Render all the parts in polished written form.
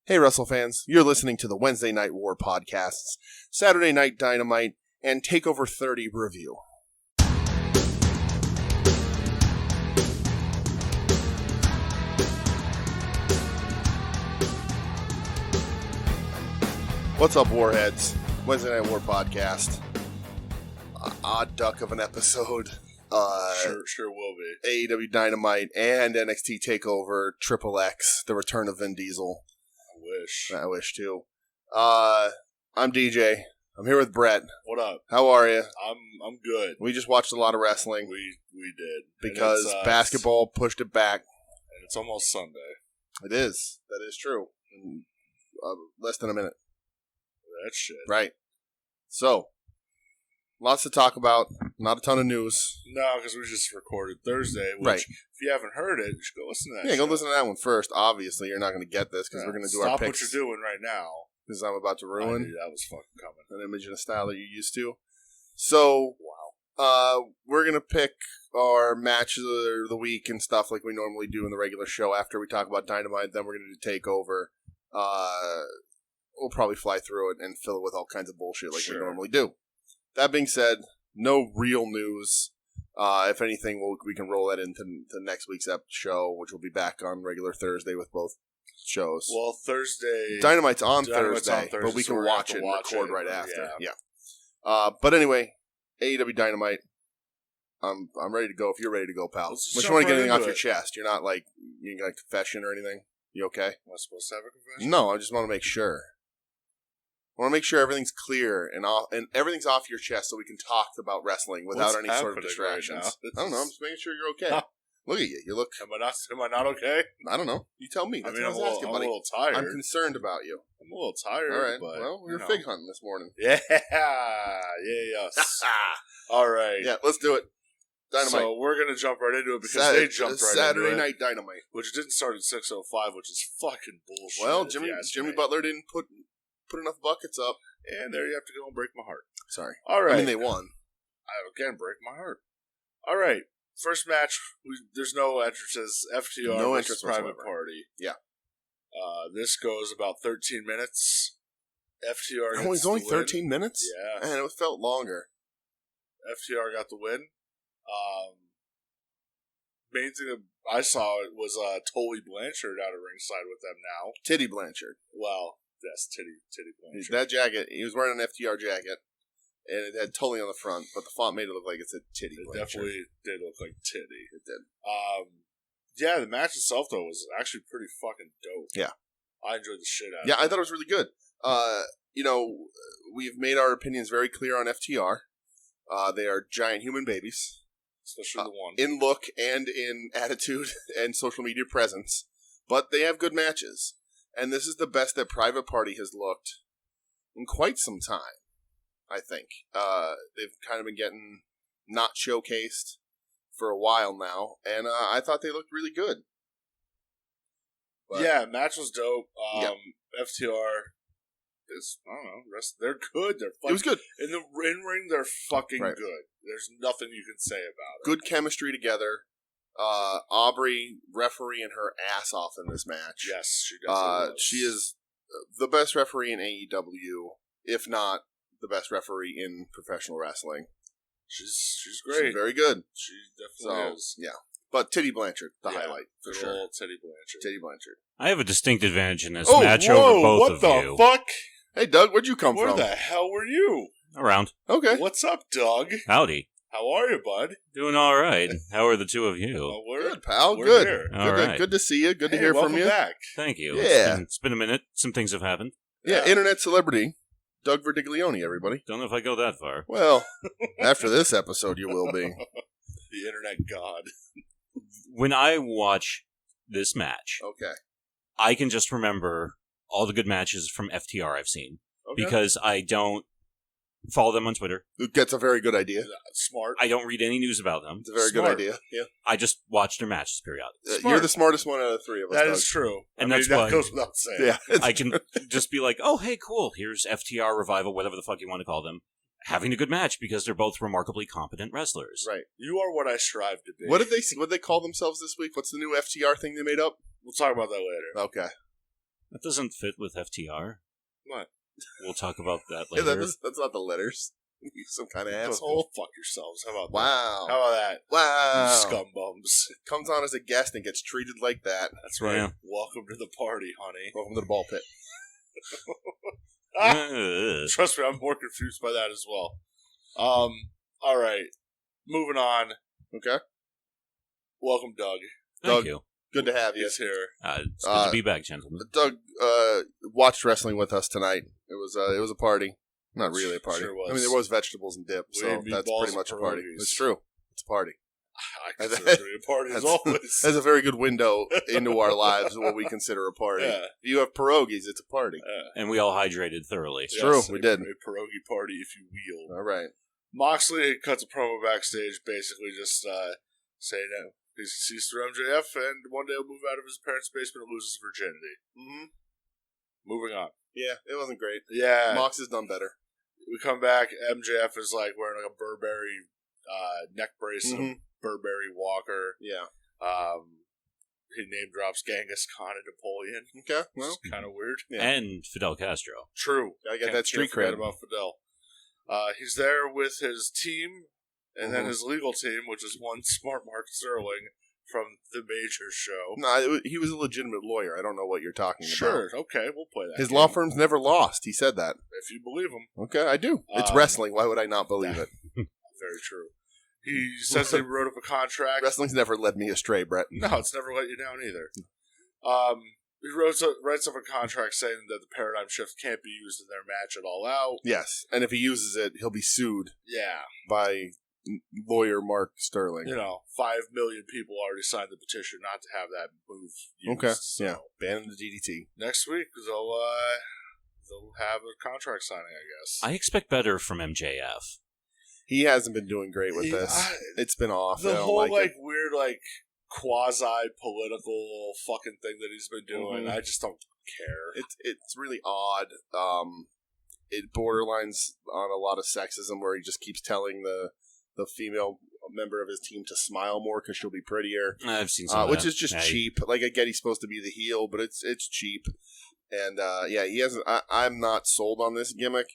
Hey, Russell fans, you're listening to the Wednesday Night War podcasts, Saturday Night Dynamite, and Takeover 30 review. What's up, Warheads? Wednesday Night War podcast. Odd duck of an episode. Sure will be. AEW Dynamite and NXT Takeover, Triple X, the return of Vin Diesel. I wish too. I'm DJ. I'm here with Brett. What up? How are you? I'm good. We just watched a lot of wrestling. We did. Because basketball pushed it back. And it's almost Sunday. It is. That is true. In, less than a minute. That shit. Right. So, lots to talk about. Not a ton of news. No, because we just recorded Thursday, which, right. If you haven't heard it, you should go listen to that. Yeah, go listen to that one first. Obviously, you're not going to get this because we're going to do our picks. Stop what you're doing right now. Because I'm about to ruin. I knew that was fucking coming. An image and a style that you're used to. So, we're going to pick our match of the week and stuff like we normally do in the regular show after we talk about Dynamite. Then we're going to do Takeover. We'll probably fly through it and fill it with all kinds of bullshit like we normally do. That being said, no real news. If anything, we can roll that into next week's show, which will be back on regular Thursday with both shows. Well, Dynamite's on Thursday, but we can watch it and record right after. Yeah. But anyway, AEW Dynamite. I'm ready to go. If you're ready to go, pal. Unless you want to get anything off your chest. You're not like you got a confession or anything. You okay? Am I supposed to have a confession? No, I just want to make sure. I want to make sure everything's clear and everything's off your chest so we can talk about wrestling without any sort of distractions. Right I don't know. I'm just making sure you're okay. Look at you. You look. Am I not okay? I don't know. You tell me. That's what I was asking, buddy. I'm a little tired. I'm concerned about you. I'm a little tired. All right. But, well, we were fig hunting this morning. Yeah. Yes. All right. Yeah, let's do it. Dynamite. So we're going to jump right into it because they jumped right Saturday into it. Night Dynamite. Which didn't start at 6:05, which is fucking bullshit. Well, Jimmy Butler didn't put enough buckets up. And there you have to go and break my heart. Sorry. All right. I mean, they won. Again, break my heart. All right. First match, there's no entrances. FTR no versus Private whatsoever. Party. Yeah. This goes about 13 minutes. FTR Oh, it's only 13 minutes? Yeah. Man, it felt longer. FTR got the win. Main thing I saw was Tully Blanchard out of ringside with them now. Titty Blanchard. Well, yes, Titty Blanchard. That jacket, he was wearing an FTR jacket, and it had Tully on the front, but the font made it look like it said Titty Blanchard. It definitely did look like Titty. It did. Yeah, the match itself, though, was actually pretty fucking dope. Yeah. I enjoyed the shit out of it. Yeah, I thought it was really good. We've made our opinions very clear on FTR. They are giant human babies. Especially the one. In look and in attitude and social media presence. But they have good matches. And this is the best that Private Party has looked in quite some time, I think. They've kind of been getting not showcased for a while now. And I thought they looked really good. But, yeah, match was dope. Yep. FTR I don't know. They're good. They're fucking, it was good. In the ring, they're fucking right. good. There's nothing you can say about it. Good chemistry together. Aubrey refereeing her ass off in this match. Yes, she does. She is the best referee in AEW, if not the best referee in professional wrestling. She's great. She's very good. She definitely is. Yeah. But Titty Blanchard, the highlight, for sure. Old Titty Blanchard. Titty Blanchard. I have a distinct advantage in this match over both of you. What the fuck? Hey, Doug, where'd you come from? Where the hell were you? Around. Okay. What's up, Doug? Howdy. How are you, bud? Doing all right. How are the two of you? Good, pal. We're good. Here. All right. Good to see you. Good to hear from you. Welcome back. Thank you. Yeah. It's been a minute. Some things have happened. Yeah, internet celebrity, Doug Verdiglione, everybody. Don't know if I go that far. Well, after this episode, you will be. The internet god. When I watch this match, Okay. I can just remember all the good matches from FTR I've seen. Okay. Because I don't follow them on Twitter. That's a very good idea. Smart. I don't read any news about them. It's a very good idea. Yeah. I just watch their matches periodically. You're the smartest one out of the three of us. That Doug. is true. And I that's mean, why that goes without saying. Yeah. I can just be like, oh, hey, cool. Here's FTR Revival, whatever the fuck you want to call them, having a good match because they're both remarkably competent wrestlers. Right. You are what I strive to be. What did they call themselves this week? What's the new FTR thing they made up? We'll talk about that later. Okay. That doesn't fit with FTR. What? We'll talk about that Yeah, later. that's not the letters. You some kind of Go asshole. fuck yourselves. How about Wow. that? How about that? Wow. You scumbums. Comes on as a guest and gets treated like that. That's right. Yeah. Welcome to the party, honey. Welcome to the ball pit. Trust me, I'm more confused by that as well. All right. Moving on. Okay. Welcome, Doug. Thank Doug. you. Good to have you. He's here. It's good to be back, gentlemen. Doug watched wrestling with us tonight. It was a party. Not really a party. Sure was. I mean, there was vegetables and dip, We so ate that's meatballs pretty much a and party. pierogies. It's true. It's a party. I consider it a party as always. That's a very good window into our lives, what we consider a party. Yeah. If you have pierogies, it's a party. And we all hydrated thoroughly. It's true, we did. A pierogi party, if you will. All right. Moxley cuts a promo backstage, basically just saying that he's through MJF, and one day he'll move out of his parents' basement and lose his virginity. Mm-hmm. Moving on. Yeah, it wasn't great. Yeah. Mox has done better. We come back, MJF is like wearing like a Burberry neck brace and a Mhm. Burberry walker. Yeah. He name drops Genghis Khan and Napoleon. Okay. Well, It's kind of weird. Yeah. And Fidel Castro. True. Gotta get Can't that street forget cred. about Fidel. He's there with his team, and then Mhm. his legal team, which is one smart Mark Sterling from the Major Show. No, he was a legitimate lawyer. I don't know what you're talking Sure, about. okay, we'll play that. His game. law firm's never lost. He said that. If you believe him. Okay, I do. It's Um, wrestling. Why would I not believe it? Very true. He says they wrote up a contract. Wrestling's never led me astray, Brett. No, it's never let you down either. He writes up a contract saying that the paradigm shift can't be used in their match at All Out. Yes, and if he uses it, he'll be sued Yeah. by lawyer Mark Sterling. 5 million people already signed the petition not to have that move used. Okay, So yeah, banning the DDT. next week, they'll have a contract signing, I guess. I expect better from MJF. He hasn't been doing great with this. It's been off. I The don't whole, like it. weird, quasi-political fucking thing that he's been doing, Mhm. I just don't care. It's really odd. It borderlines on a lot of sexism, where he just keeps telling the female member of his team to smile more because she'll be prettier, I've seen some of which that. is just Hey, cheap. Like, I get he's supposed to be the heel, but it's cheap. And yeah, he hasn't. I'm not sold on this gimmick.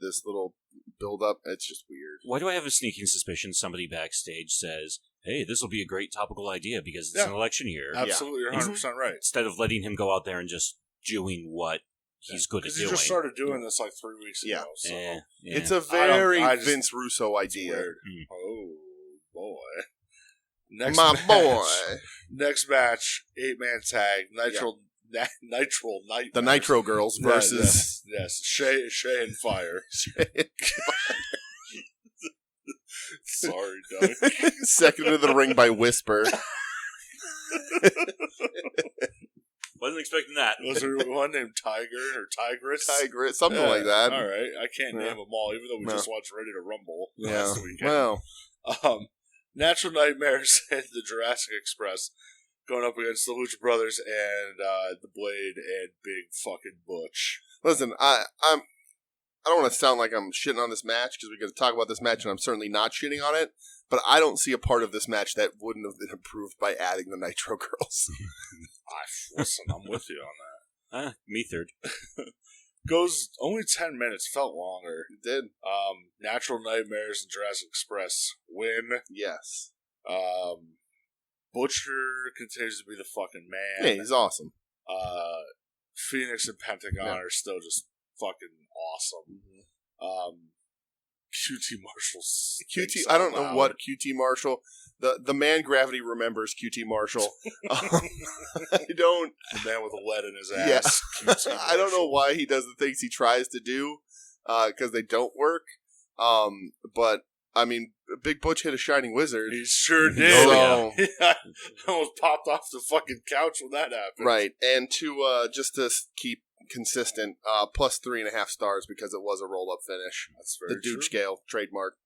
This little build up, it's just weird. Why do I have a sneaking suspicion somebody backstage says, hey, this will be a great topical idea because it's an election year, Absolutely, you're 100% right. instead of letting him go out there and just doing what he's good at Because he doing. just started doing this 3 weeks ago. Yeah. So. Yeah. It's a very I just- Vince Russo idea. Weird. Mm. Oh, boy. Next My match. boy, Next match, 8-man tag, Nitro Nightmare. the Nitro Girls versus Yes, Shay and Fire. Sorry, Doug. second into the ring by Whisper. Wasn't expecting that. Was there one named Tiger or Tigress? Tiger, something Yeah, like that. All right, I can't Yeah. name them all, even though we No. just watched Ready to Rumble Yeah. last weekend. Well, Natural Nightmares and the Jurassic Express going up against the Lucha Brothers and the Blade and Big fucking Butch. listen, I don't want to sound like I'm shitting on this match because we're going to talk about this match, and I'm certainly not shitting on it. But I don't see a part of this match that wouldn't have been improved by adding the Nitro Girls. Listen, I'm with you on that. Me third. Goes only 10 minutes, felt longer. It did. Natural Nightmares and Jurassic Express win. Yes. Butcher continues to be the fucking man. Yeah, he's awesome. Phoenix and Pentagon are still just fucking awesome. QT Marshall's I don't know what QT Marshall. The man Gravity remembers QT Marshall. I don't. The man with the lead in his Yeah. ass. QT I don't know Marshall. why he does the things he tries to do, because they don't work. But I mean, Big Butch hit a Shining Wizard. He sure did. So, I almost popped off the fucking couch when that happened. right, and to just to keep consistent, plus 3.5 stars because it was a roll up finish. That's very The Duke true. scale trademark.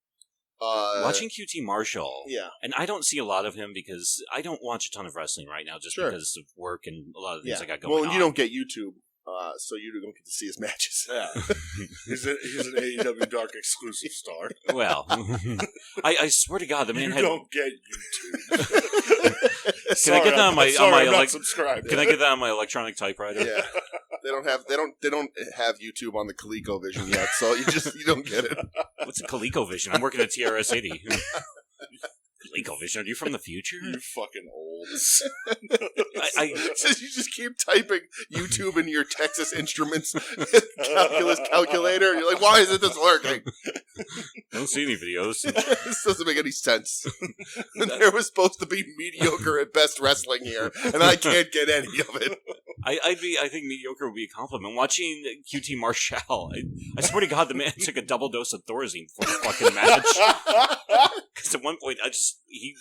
Watching QT Marshall, Yeah. and I don't see a lot of him because I don't watch a ton of wrestling right now just Sure. because of work and a lot of things Yeah. I got going Well, on. and you don't get YouTube so you don't get to see his matches. Yeah. He's an AEW Dark exclusive star. Well, I swear to God, the man had. Don't get YouTube. Can I get that on my I'm not subscribed. Can I get that on my electronic typewriter? Yeah. They don't have YouTube on the ColecoVision yet, so you don't get it. What's a ColecoVision? I'm working at TRS-80. ColecoVision? Are you from the future? You fucking old. You just keep typing YouTube into your Texas Instruments calculus calculator. You're like, why isn't this working? I don't see any videos. This doesn't make any sense. There was supposed to be mediocre at best wrestling here, and I can't get any of it. I think mediocre would be a compliment. Watching QT Marshall, I swear to God, the man took a double dose of Thorazine before the fucking match. Because at one point, is he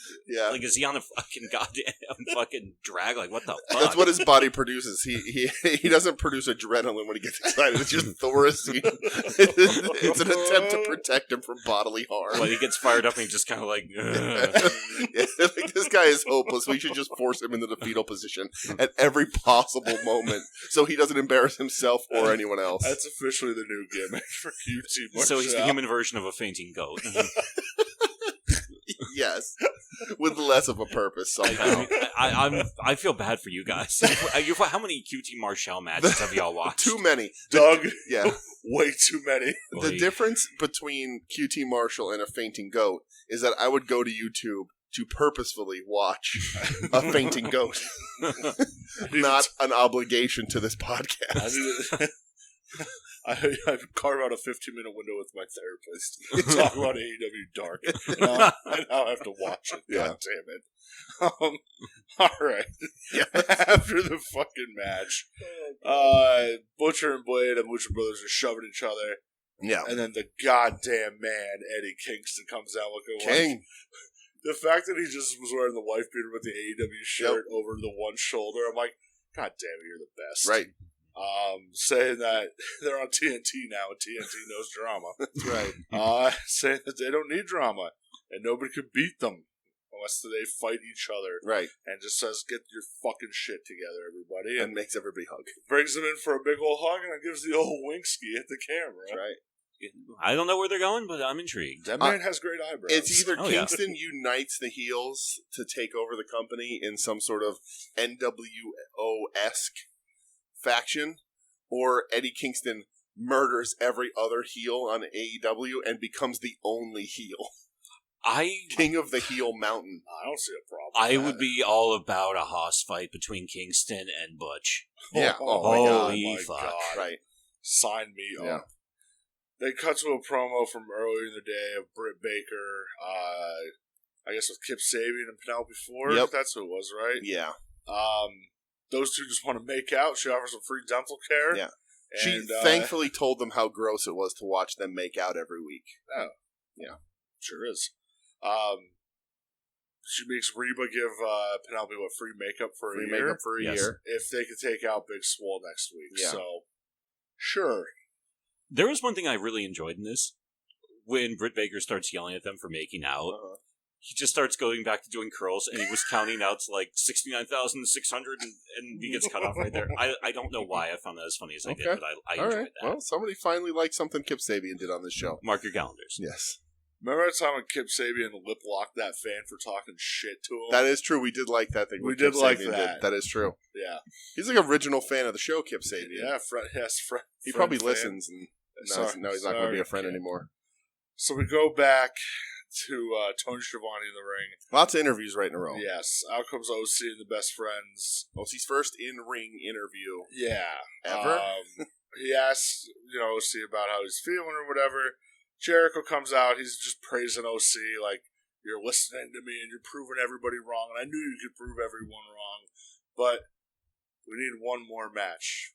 on a fucking goddamn fucking drag? Like, what the fuck? That's what his body produces. He doesn't produce adrenaline when he gets excited. It's just Thorazine. It's an attempt to protect him from bodily harm. Well, he gets fired up and he's just kind of like, like, this guy is hopeless. We should just force him into the fetal position at every possible moment so he doesn't embarrass himself or anyone else. That's officially the new gimmick for QT Marshall. So he's the human version of a fainting goat. Yes, with less of a purpose somehow. I feel bad for you guys. How many QT Marshall matches have y'all watched? Too many. Doug, yeah. Way too many. The difference between QT Marshall and a fainting goat is that I would go to YouTube to purposefully watch a fainting goat. Not an obligation to this podcast. I carve out a 15-minute window with my therapist to talk about AEW Dark. Now I have to watch it. Yeah. God damn it. All right. Yeah. After the fucking match, Butcher and Blade and Butcher Brothers are shoving each other. Yeah. And then the goddamn man, Eddie Kingston, comes out looking King. like... The fact that he just was wearing the wife beater with the AEW shirt over the one shoulder, I'm like, God damn it, you're the best. Right. Saying that they're on TNT now and TNT knows drama. That's right. Saying that they don't need drama and nobody could beat them unless they fight each other. Right. And just says, get your fucking shit together, everybody. And makes everybody hug. Brings them in for a big old hug and then gives the old winkski at the camera. That's right. I don't know where they're going, but I'm intrigued. That man has great eyebrows. It's either Kingston unites the heels to take over the company in some sort of NWO-esque faction, or Eddie Kingston murders every other heel on AEW and becomes the only heel. King of the heel mountain. I don't see a problem. I would be all about a hoss fight between Kingston and Butch. Yeah. Holy fuck. God. Right. Sign me up. Yeah. They cut to a promo from earlier in the day of Britt Baker, I guess with Kip Sabian and Penelope Ford. Yep. That's who it was, right? Yeah. Those two just want to make out. She offers them free dental care. Yeah. And, She thankfully told them how gross it was to watch them make out every week. Oh. Yeah. Sure is. She makes Reba give Penelope free makeup for a year. Makeup for a year. If they could take out Big Swole next week. Yeah. So, sure. There was one thing I really enjoyed in this. When Britt Baker starts yelling at them for making out, he just starts going back to doing curls, and he was counting out to like 69,600, and he gets cut off right there. I don't know why I found that as funny as I did, but I enjoyed that. Well, somebody finally liked something Kip Sabian did on this show. Mark your calendars. Yes. Remember that time when Kip Sabian lip-locked that fan for talking shit to him? That is true. We did like that thing. We Kip did like Sabian that. That is true. Yeah. He's like an original fan of the show, Kip Sabian. Yeah, Fred. He probably fan. listens, and now he's not going to be a friend anymore. So we go back to Tony Schiavone in the ring. Lots of interviews right in a row. Yes. Out comes OC and the Best Friends. OC's first in-ring interview. Yeah. Ever? He asks, OC about how he's feeling or whatever. Jericho comes out. He's just praising OC like, you're listening to me and you're proving everybody wrong. And I knew you could prove everyone wrong. But we need one more match.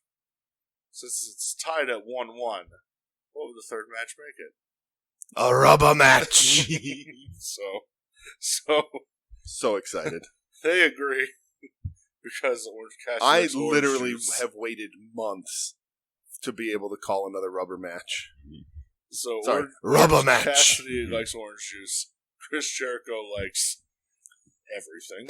Since it's tied at 1-1, what would the third match make it? A rubber match. So excited. They agree because Orange Cassidy. I literally have waited months to be able to call another rubber match. So rubber Orange match. Cassidy likes orange juice. Chris Jericho likes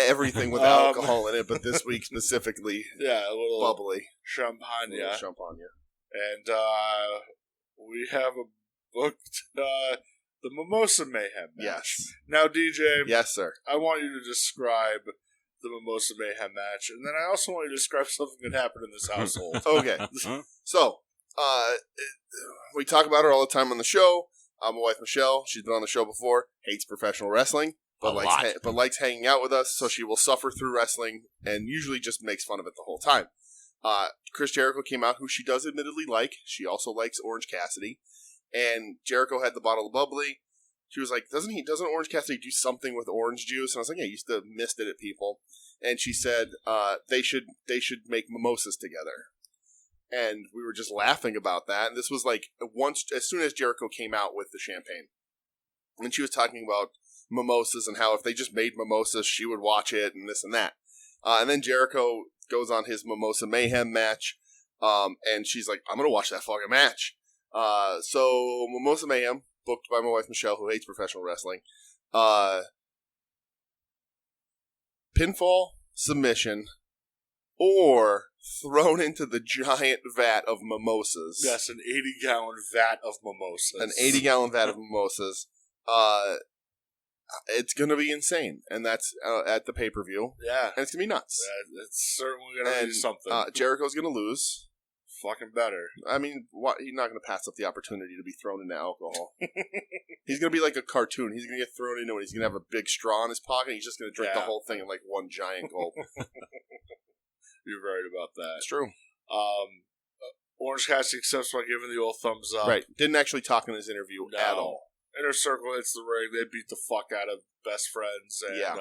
everything with alcohol in it, but this week specifically, a little bubbly champagne. And we have booked the Mimosa Mayhem match. Yes. Now, DJ. Yes, sir. I want you to describe the Mimosa Mayhem match, and then I also want you to describe something that happened in this household. Okay. So, we talk about her all the time on the show. My wife, Michelle, she's been on the show before, hates professional wrestling, but likes hanging out with us, so she will suffer through wrestling and usually just makes fun of it the whole time. Chris Jericho came out, who she does admittedly like. She also likes Orange Cassidy. And Jericho had the bottle of bubbly. She was like, doesn't Orange Cassidy do something with orange juice? And I was like, yeah, he used to mist it at people. And she said, they should make mimosas together. And we were just laughing about that. And this was like as soon as Jericho came out with the champagne. And she was talking about mimosas and how if they just made mimosas, she would watch it and this and that. And then Jericho goes on his Mimosa Mayhem match. And she's like, I'm going to watch that fucking match. So Mimosa Mayhem, booked by my wife Michelle, who hates professional wrestling. Pinfall, submission, or thrown into the giant vat of mimosas. Yes, an 80-gallon vat of mimosas. An 80-gallon vat of mimosas. It's going to be insane. And that's at the pay-per-view. Yeah. And it's going to be nuts. It's certainly going to be something. Jericho's going to lose. Fucking better. I mean, he's not going to pass up the opportunity to be thrown into alcohol. He's going to be like a cartoon. He's going to get thrown into it. He's going to have a big straw in his pocket. And he's just going to drink the whole thing in like one giant gulp. You're right about that. It's true. Orange Cassidy accepts by giving the old thumbs up. Right. Didn't actually talk in his interview at all. Inner Circle hits the ring. They beat the fuck out of Best Friends and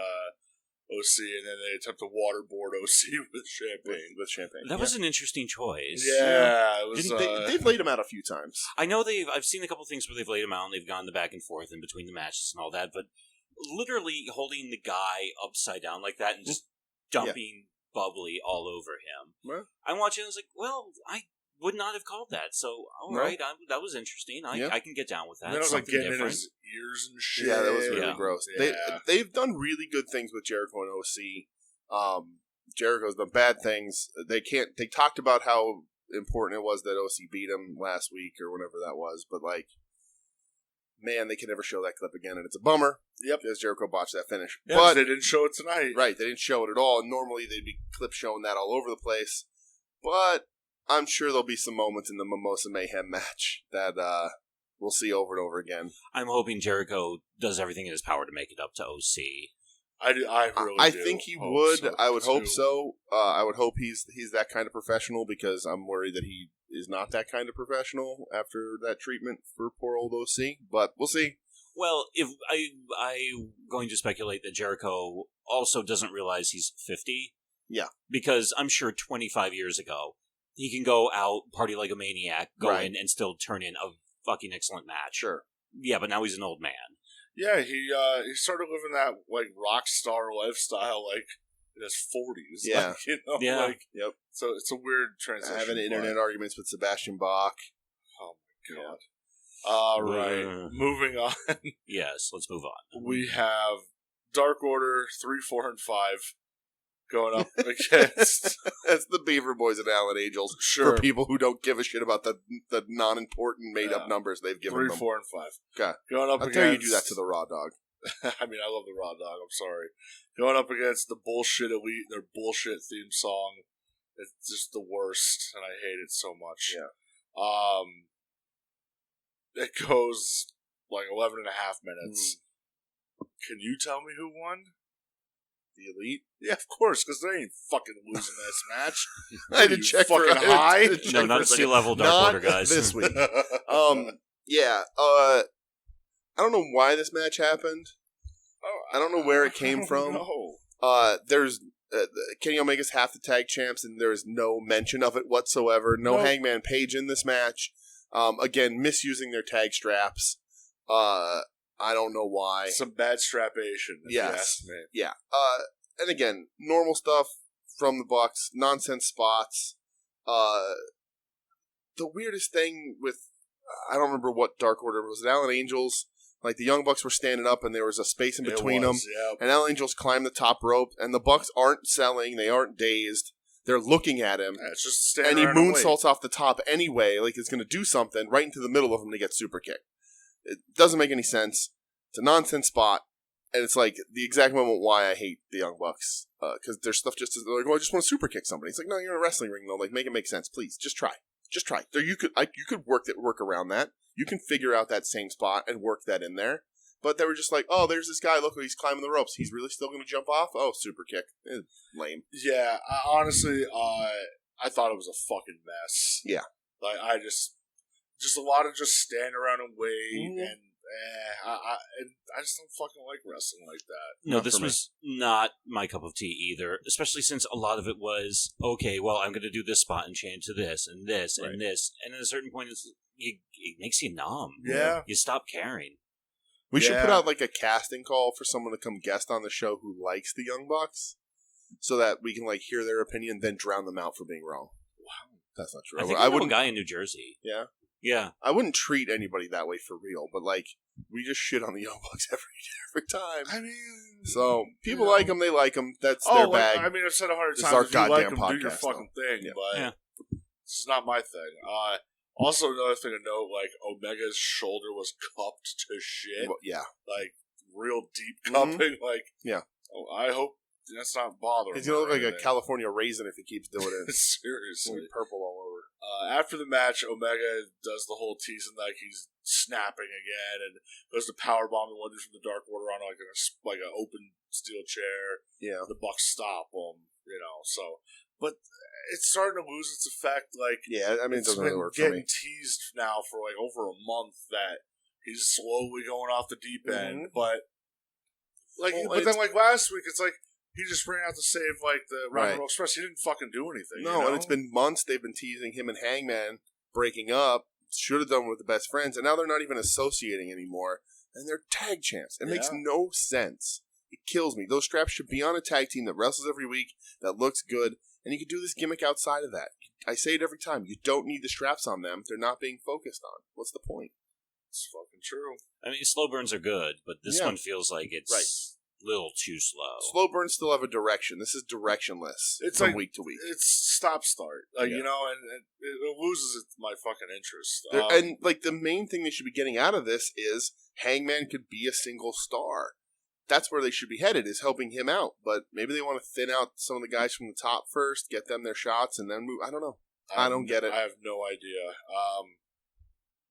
OC, and then they attempt to waterboard OC with champagne. With champagne. That was an interesting choice. Yeah, it was. They've laid him out a few times. I know I've seen a couple things where they've laid him out and they've gone the back and forth in between the matches and all that, but literally holding the guy upside down like that and just dumping bubbly all over him. Well, I'm watching. I was like, well, I would not have called that. So, all right, that was interesting. I can get down with that. And then I was like getting in his ears and shit. Yeah, that was really gross. Yeah. They've done really good things with Jericho and OC. Jericho's done bad things. They talked about how important it was that OC beat him last week or whenever that was, but like, man, they can never show that clip again, and it's a bummer. Yep, because Jericho botched that finish. Yeah, but they didn't show it tonight. Right, they didn't show it at all. And normally they'd be clip showing that all over the place, but I'm sure there'll be some moments in the Mimosa Mayhem match that we'll see over and over again. I'm hoping Jericho does everything in his power to make it up to OC. I think he would. So, I would hope so. I would hope he's that kind of professional, because I'm worried that he is not that kind of professional after that treatment for poor old OC. But we'll see. Well, if I'm going to speculate that Jericho also doesn't realize he's 50. Yeah. Because I'm sure 25 years ago, he can go out, party like a maniac, go in and still turn in a fucking excellent match. Sure. Yeah, but now he's an old man. Yeah, he started living that like rock star lifestyle like in his 40s. Yeah. Like, you know, yeah. Like, yep. So it's a weird transition. Having internet arguments with Sebastian Bach. Oh my god. All right. Moving on. Yes, let's move on. We have Dark Order 3, 4, and 5 going up against that's the Beaver Boys and Allen Angels. Sure. For people who don't give a shit about the non-important made-up numbers they've given 3, them. 4, and 5. Okay. Going up How against... dare you do that to the Raw Dog? I mean, I love the Raw Dog. I'm sorry. Going up against the Bullshit Elite and their bullshit theme song. It's just the worst, and I hate it so much. Yeah. It goes like 11 and a half minutes. Can you tell me who won? The Elite? Yeah, of course, because they ain't fucking losing this match. I didn't check fucking high. No, not Sea Level Dark Order, guys. This week. Yeah. I don't know why this match happened. I don't know where it came from. No. There's Kenny Omega's half the tag champs, and there's no mention of it whatsoever. No Hangman Page in this match. Again, misusing their tag straps. I don't know why. Some bad strapation. Yes. Yeah. And again, normal stuff from the Bucks. Nonsense spots. The weirdest thing with, I don't remember what Dark Order was. It Allen Angels. Like, the Young Bucks were standing up, and there was a space in between them. Yep. And El Angel's climbed the top rope, and the Bucks aren't selling. They aren't dazed. They're looking at him. Yeah, it's just standing and he around and wait. moonsaults off the top anyway, like it's going to do something, right into the middle of him to get super kicked. It doesn't make any sense. It's a nonsense spot. And it's like the exact moment why I hate the Young Bucks. Because their stuff just is like, well, I just want to super kick somebody. It's like, no, you're in a wrestling ring, though. Like, make it make sense. Please, just try. Just try. There, you could work around that. You can figure out that same spot and work that in there. But they were just like, oh, there's this guy. Look, he's climbing the ropes. He's really still going to jump off? Oh, super kick. Lame. Yeah, honestly, I thought it was a fucking mess. Yeah. Like, I just a lot of just stand around and wait, and I just don't fucking like wrestling like that. No, this was not my cup of tea either, especially since a lot of it was, okay, well, I'm going to do this spot and change to this and this and this. And at a certain point, it makes you numb. Yeah. You stop caring. We should put out like a casting call for someone to come guest on the show who likes the Young Bucks so that we can like hear their opinion, then drown them out for being wrong. Wow. That's not true. I think I know a guy in New Jersey. Yeah? Yeah. I wouldn't treat anybody that way for real, but like, we just shit on the Young Bucks every time. I mean, so people like them, they like them. That's their bag. I mean, I've said 100 This is times. our If you like goddamn them, do your podcast, fucking thing. Yeah. But this is not my thing. Also, another thing to note, like Omega's shoulder was cupped to shit. Well, yeah, like real deep cupping. Like, yeah. Oh, I hope that's not bothering. He's gonna look like a California raisin if he keeps doing it. Seriously, purple all over. After the match, Omega does the whole teasing like he's snapping again, and goes to powerbomb the one dude from the Dark Order on like an open steel chair. Yeah, the Bucks stop him, So, but it's starting to lose its effect. Like, yeah, I mean, it doesn't really work for me. Getting teased now for like over a month that he's slowly going off the deep end, but then like last week, it's like. He just ran out to save, like, the Rock and Roll Express. He didn't fucking do anything. No, and it's been months they've been teasing him and Hangman breaking up. Should have done with the best friends, and now they're not even associating anymore. And they're tag champs. It makes no sense. It kills me. Those straps should be on a tag team that wrestles every week, that looks good, and you can do this gimmick outside of that. I say it every time. You don't need the straps on them. They're not being focused on. What's the point? It's fucking true. I mean, slow burns are good, but this one feels like it's... little too slow. Slow burns still have a direction. This is directionless. It's from week to week. It's stop-start. Like, and it loses my fucking interest. And, like, the main thing they should be getting out of this is Hangman could be a single star. That's where they should be headed, is helping him out. But maybe they want to thin out some of the guys from the top first, get them their shots, and then move. I don't know. I don't get it. I have no idea.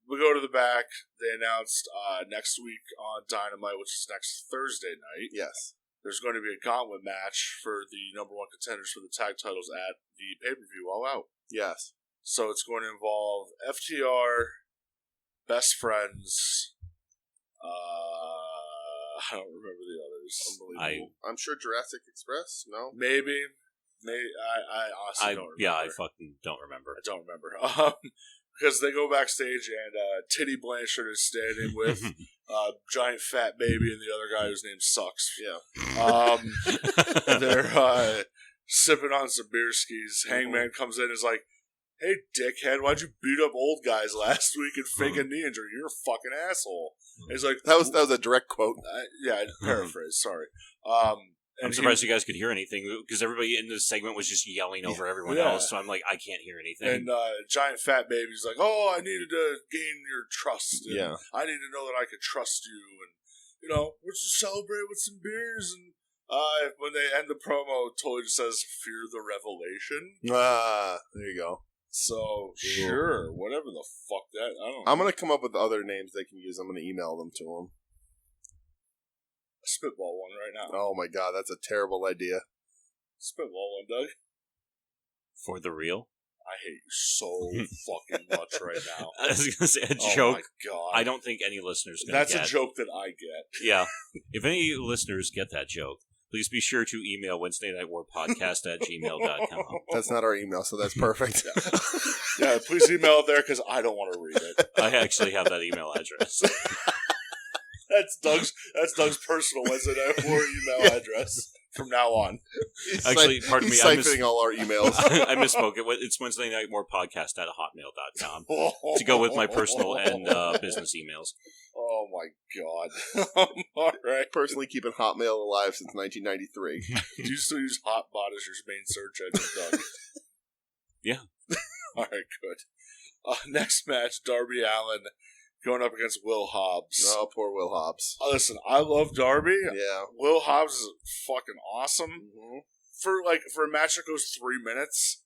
We go to the back. They announced next week on Dynamite, which is next Thursday night. Yes. There's going to be a gauntlet match for the number one contenders for the tag titles at the pay-per-view All Out. Yes. So it's going to involve FTR, Best Friends. I don't remember the others. Unbelievable. I'm sure Jurassic Express. No. Maybe. I honestly don't remember. Yeah, I fucking don't remember. I don't remember. Because they go backstage and Titty Blanchard is standing with Giant Fat Baby and the other guy whose name sucks. Yeah. They're sipping on some beer skis. Hangman comes in and is like, hey, dickhead, why'd you beat up old guys last week and fake a knee injury? You're a fucking asshole. And he's like, that was a direct quote. Yeah, paraphrase. Sorry. I'm surprised you guys could hear anything because everybody in this segment was just yelling over everyone else. So I'm like, I can't hear anything. And Giant Fat Baby's like, oh, I needed to gain your trust. And I need to know that I could trust you. And, let's just celebrate with some beers. And when they end the promo, Toy just says, fear the revelation. There you go. So, sure, whatever the fuck that, I don't know. I'm going to come up with other names they can use. I'm going to email them to them. A spitball one right now. Oh my god, that's a terrible idea. Spitball one, Doug. For the real? I hate you so fucking much right now. I was going to say a joke. Oh my god. I don't think any listeners get That's a joke that I get. Yeah. If any listeners get that joke, please be sure to email WednesdayNightWarPodcast@gmail.com. That's not our email, so that's perfect. Yeah, please email it there because I don't want to read it. I actually have that email address. That's Doug's personal Wednesday Night War email address from now on. Actually, pardon me. He's siphoning all our emails. I misspoke. It's Wednesday Night More Podcast at hotmail.com to go with my personal and business emails. Oh Oh my god. All right. Personally keeping Hotmail alive since 1993. Do you still use Hotbot as your main search engine, Doug? Yeah. All right, good. Next match, Darby Allin going up against Will Hobbs. Oh, poor Will Hobbs. Listen, I love Darby. Yeah. Will Hobbs is fucking awesome. Mm-hmm. For a match that goes 3 minutes,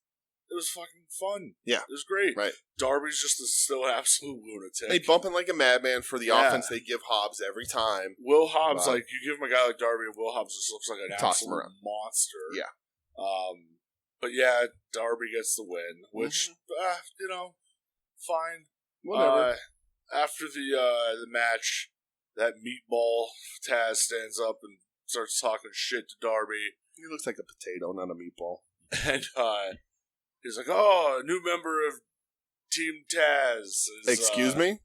it was fucking fun. Yeah. It was great. Right. Darby's just still an absolute lunatic. They bumping like a madman for the offense they give Hobbs every time. Will Hobbs, like, you give him a guy like Darby, and Will Hobbs just looks like an Toss him absolute around. monster. Yeah. But yeah, Darby gets the win, which, fine. Whatever. After the match, that meatball Taz stands up and starts talking shit to Darby. He looks like a potato, not a meatball. And he's like, "Oh, a new member of Team Taz." Excuse me?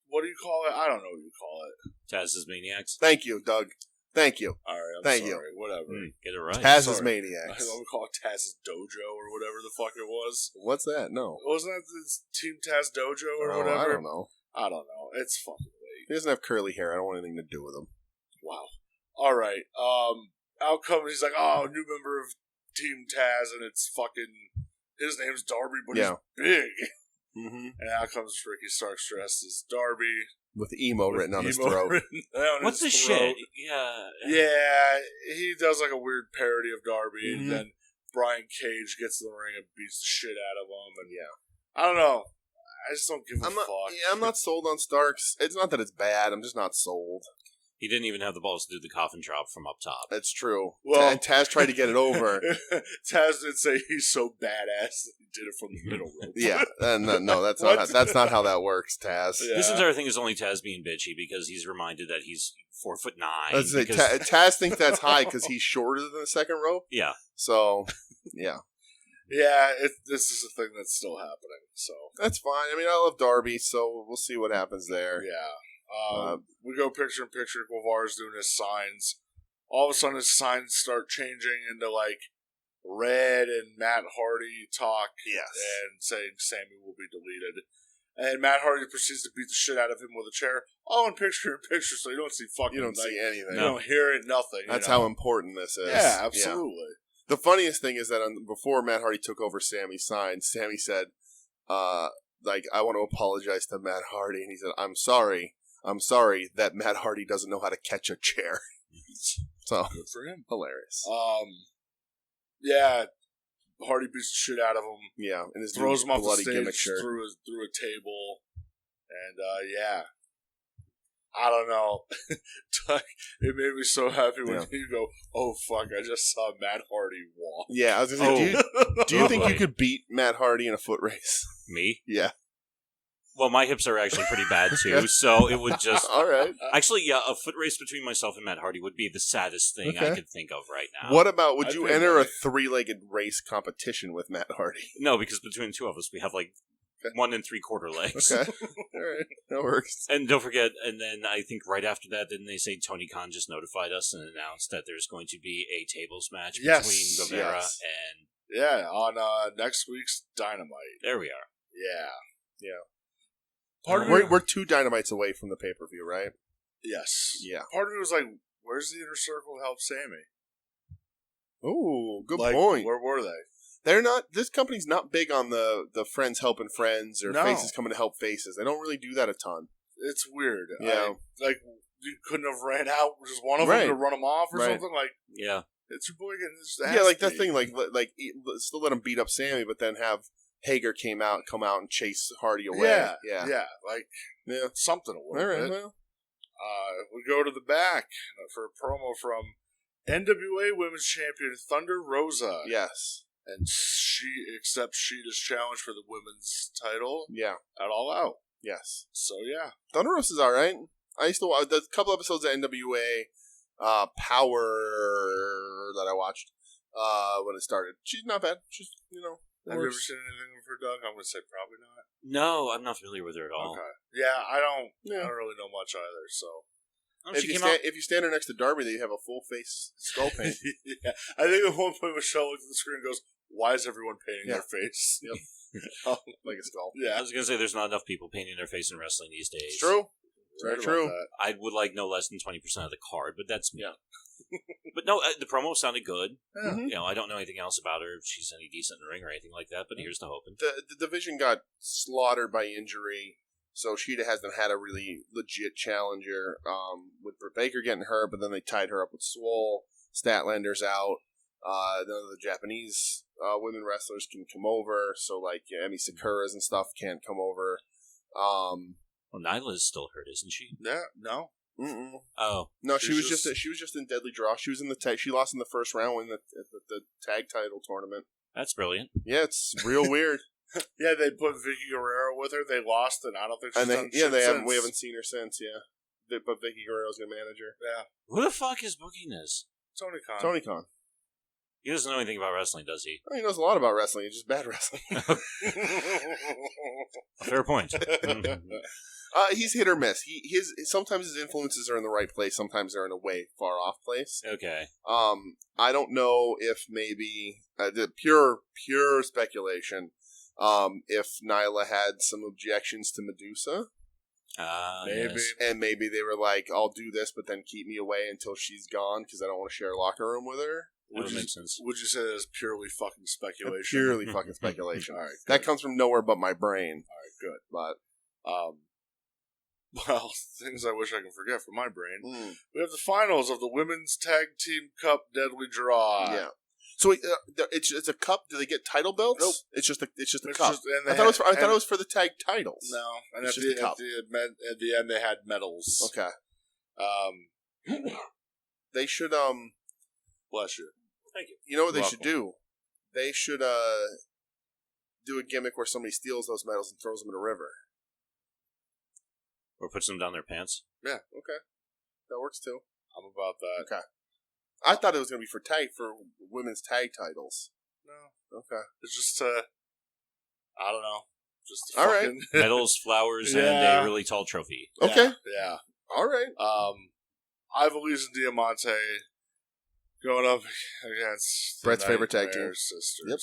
What do you call it? I don't know what you call it. Taz's Maniacs. Thank you, Doug. Thank you. All right, I'm Thank sorry. Whatever. Get it right. Taz's Sorry. Maniacs. I'm gonna call it Taz's Dojo or whatever the fuck it was. What's that? No. Wasn't that the Team Taz Dojo or Oh, whatever? I don't know. I don't know. It's fucking late. He doesn't have curly hair. I don't want anything to do with him. Wow. All right. Out comes, he's like, "Oh, new member of Team Taz," and it's fucking, his name's Darby, but he's big. Mm-hmm. And out comes Ricky Starks dressed as Darby. With emo written on his emo throat. written on What's his this throat. shit? Yeah. Yeah, he does like a weird parody of Darby, Mhm. and then Brian Cage gets in the ring and beats the shit out of him. And Yeah. I don't know. I just don't give a I'm not, fuck. I'm not sold on Starks. It's not that it's bad. I'm just not sold. He didn't even have the balls to do the coffin drop from up top. That's true. Well- And Taz tried to get it over. Taz did say he's so badass that he did it from the middle rope. Yeah. No, that's What? that's not how that works, Taz. Yeah. This entire thing is only Taz being bitchy because he's reminded that he's 4'9". Let's say because- Taz thinks that's high because he's shorter than the second rope. yeah. So, yeah. Yeah, this is a thing that's still happening. So That's fine. I mean, I love Darby, so we'll see what happens there. yeah, we go picture in picture. Guevarra's doing his signs. All of a sudden, his signs start changing into like red, and Matt Hardy talk Yes. and saying Sammy will be deleted. And Matt Hardy proceeds to beat the shit out of him with a chair. All in picture in picture, so you don't see fucking. You don't see anything. You don't hear it. Nothing. That's you know? how important this is. Yeah, absolutely. The funniest thing is that before Matt Hardy took over Sammy's sign, Sammy said, I want to apologize to Matt Hardy. And he said, I'm sorry that Matt Hardy doesn't know how to catch a chair. So, Good for him. hilarious. Yeah, Hardy beats the shit out of him. Yeah, and his Throws him off the bloody gimmick stage shirt. through a table. And, yeah. I don't know. It made me so happy when you go, "Oh, fuck, I just saw Matt Hardy walk." Yeah, I was going to say, do you think you boy. could beat Matt Hardy in a foot race? Me? Yeah. Well, my hips are actually pretty bad too, so it would just... All right. Actually, yeah, a foot race between myself and Matt Hardy would be the saddest thing I Okay. could think of right now. What about, would I you think enter a like- three-legged race competition with Matt Hardy? No, because between the two of us, we have like 1 3/4 legs. Okay. All right. That works. And don't forget, and then I think right after that, didn't they say Tony Khan just notified us and announced that there's going to be a tables match Yes, between Guevara yes. and... Yeah, on next week's Dynamite. There we are. Yeah. Yeah. Part of me, We're 2 Dynamites away from the pay-per-view, right? yes. Yeah. Part of me was like, "Where's the Inner Circle to help Sammy?" Oh, good Like, point. Where were they? They're not. This company's not big on the friends helping friends or No. faces coming to help faces. They don't really do that a ton. It's weird. Yeah. Like you couldn't have ran out just one of Right. them to run them off or Right. something. Like Yeah. it's your boy getting his Yeah, ass like that beat. thing. Like still let him beat up Sammy, but then have Hager come out and chase Hardy away. Yeah. Like Yeah. something a All little right. bit. Well, We go to the back for a promo from NWA Women's Champion Thunder Rosa. yes. And she accepts Sheeta's challenge for the women's title Yeah. at All Out. Yes. So, yeah. Thunder Rosa is all right. I used to watch the couple episodes of NWA Power that I watched when it started. She's not bad. She's Have you ever works. seen anything of her, Doug? I'm going to say probably not. No, I'm not familiar with her at all. Okay. Yeah, I don't Yeah. really know much either, so. Oh, If she you, came out... if you stand her next to Darby, you have a full face skull paint. Yeah. I think at one point Michelle looked at the screen and goes, "Why is everyone painting Yeah. their face?" Yep. Like a skull. I Yeah. was going to say there's not enough people painting their face in wrestling these days. It's true. Very true. I would like no less than 20% of the card, but that's me. Yeah. But no, the promo sounded good. Yeah. You know, I don't know anything else about her, if she's any decent in the ring or anything like that, but here's to hoping. The division got slaughtered by injury, so Shida hasn't had a really legit challenger. With Britt Baker getting hurt, but then they tied her up with Swole. Statlander's out. None of the Japanese women wrestlers can come over, so like Emi Sakuras and stuff can't come over. Well, Nyla's still hurt, isn't she? Yeah, no. Mm-mm. Oh no, she was just in Deadly Draw. She was in the tag. She lost in the first round in the tag title tournament. That's brilliant. Yeah, it's real weird. Yeah, they put Vicky Guerrero with her. They lost, and I don't think she's done shit since. We haven't seen her since. Yeah, but Vicky Guerrero's gonna manage her. Yeah, who the fuck is booking this? Tony Khan. He doesn't know anything about wrestling, does he? He knows a lot about wrestling. It's just bad wrestling. Fair point. He's hit or miss. Sometimes his influences are in the right place. Sometimes they're in a way far off place. Okay. I don't know if maybe the pure speculation. If Nyla had some objections to Medusa, maybe, yes. And maybe they were like, "I'll do this, but then keep me away until she's gone because I don't want to share a locker room with her." That would make sense. Would you say that's purely fucking speculation? Purely fucking speculation. All right, that comes from nowhere but my brain. All right, good. But well, things I wish I could forget from my brain. We have the finals of the Women's Tag Team Cup Deadly Draw. Yeah. So it's a cup. Do they get title belts? Nope. It's just a cup. I thought it was for the tag titles. No, and it's at the end they had medals. Okay. They should Bless you. Thank you. You know what they should do? They should do a gimmick where somebody steals those medals and throws them in a river. Or puts them down their pants. Yeah. Okay. That works too. I'm about that. Okay. I thought it was going to be for women's tag titles. No. Okay. It's just I don't know. Just all right. Medals, flowers, and a really tall trophy. Okay. Yeah. All right. Ivelisse and Diamante going up against Brett's favorite tag team sisters. Yep.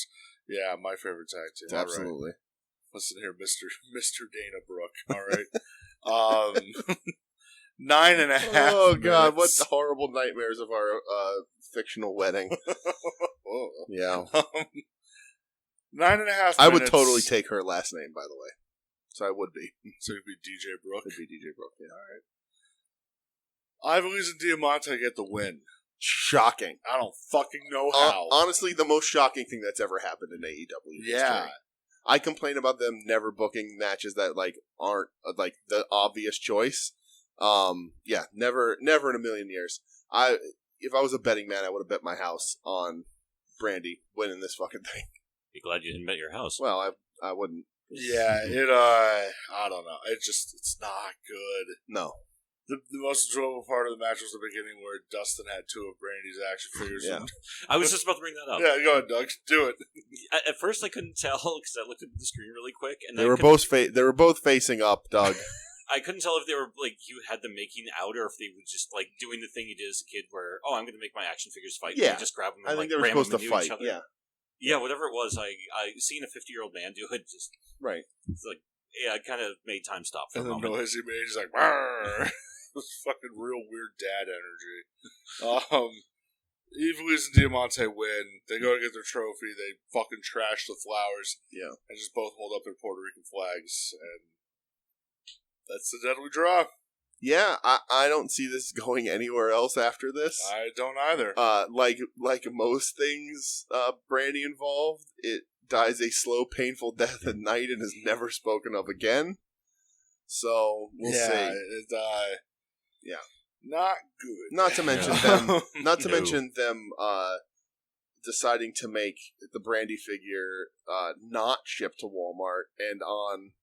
Yeah, my favorite tag team. Absolutely. Right. Listen here, Mr. Dana Brooke. All right. 9.5. Oh God! minutes. What the horrible nightmares of our fictional wedding. Yeah. 9.5 minutes. I would totally take her last name, by the way. So I would be. So it'd be DJ Brooke. It'd be DJ Brooke. Yeah. All right. Ivelisse and Diamante get the win. Shocking. I don't fucking know how. Honestly, the most shocking thing that's ever happened in AEW. Yeah. History. I complain about them never booking matches that aren't the obvious choice. Yeah, never in a million years. If I was a betting man, I would have bet my house on Brandy winning this fucking thing. Be glad you didn't bet your house. Well, I wouldn't. Yeah, I don't know. It's not good. No. The most enjoyable part of the match was the beginning where Dustin had 2 of Brandy's action figures. Yeah. I was just about to bring that up. Yeah, go ahead, Doug. Do it. At first, I couldn't tell because I looked at the screen really quick, and they were both facing up, Doug. I couldn't tell if they were you had them making out, or if they were just doing the thing you did as a kid, where I'm going to make my action figures fight. Yeah, and you just grab them. And, I think they were supposed to fight. Yeah, yeah, whatever it was. I seen a 50-year-old man do it. Just right. It's it kind of made time stop for and a moment. And the noise he made, he's like, "Rrrr." It was fucking real weird dad energy. Ivelisse and Diamante win. They go to get their trophy. They fucking trash the flowers. Yeah, and just both hold up their Puerto Rican flags, and that's the Deadly Draw. Yeah, I don't see this going anywhere else after this. I don't either. Like most things Brandy involved, it dies a slow, painful death at night and is never spoken of again. So we'll see. Yeah, not good. Not to mention them. Not to mention them deciding to make the Brandy figure not shipped to Walmart and on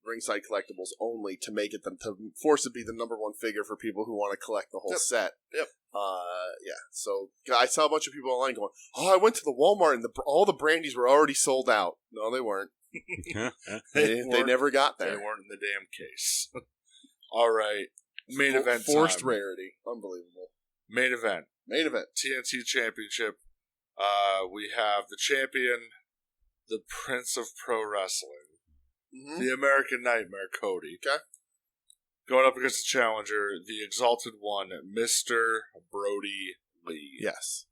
Ringside Collectibles only to make it to force it to be the number 1 figure for people who want to collect the whole set. Yep. Yeah. So I saw a bunch of people online going, "Oh, I went to the Walmart and all the Brandies were already sold out." No, they weren't. They never got there. They weren't in the damn case. All right. Main event forced time. rarity. Unbelievable. Main event. TNT Championship. We have the champion, the Prince of Pro Wrestling, the American Nightmare, Cody. Okay. going up against the challenger, the Exalted One, Mr. Brody Lee. Yes.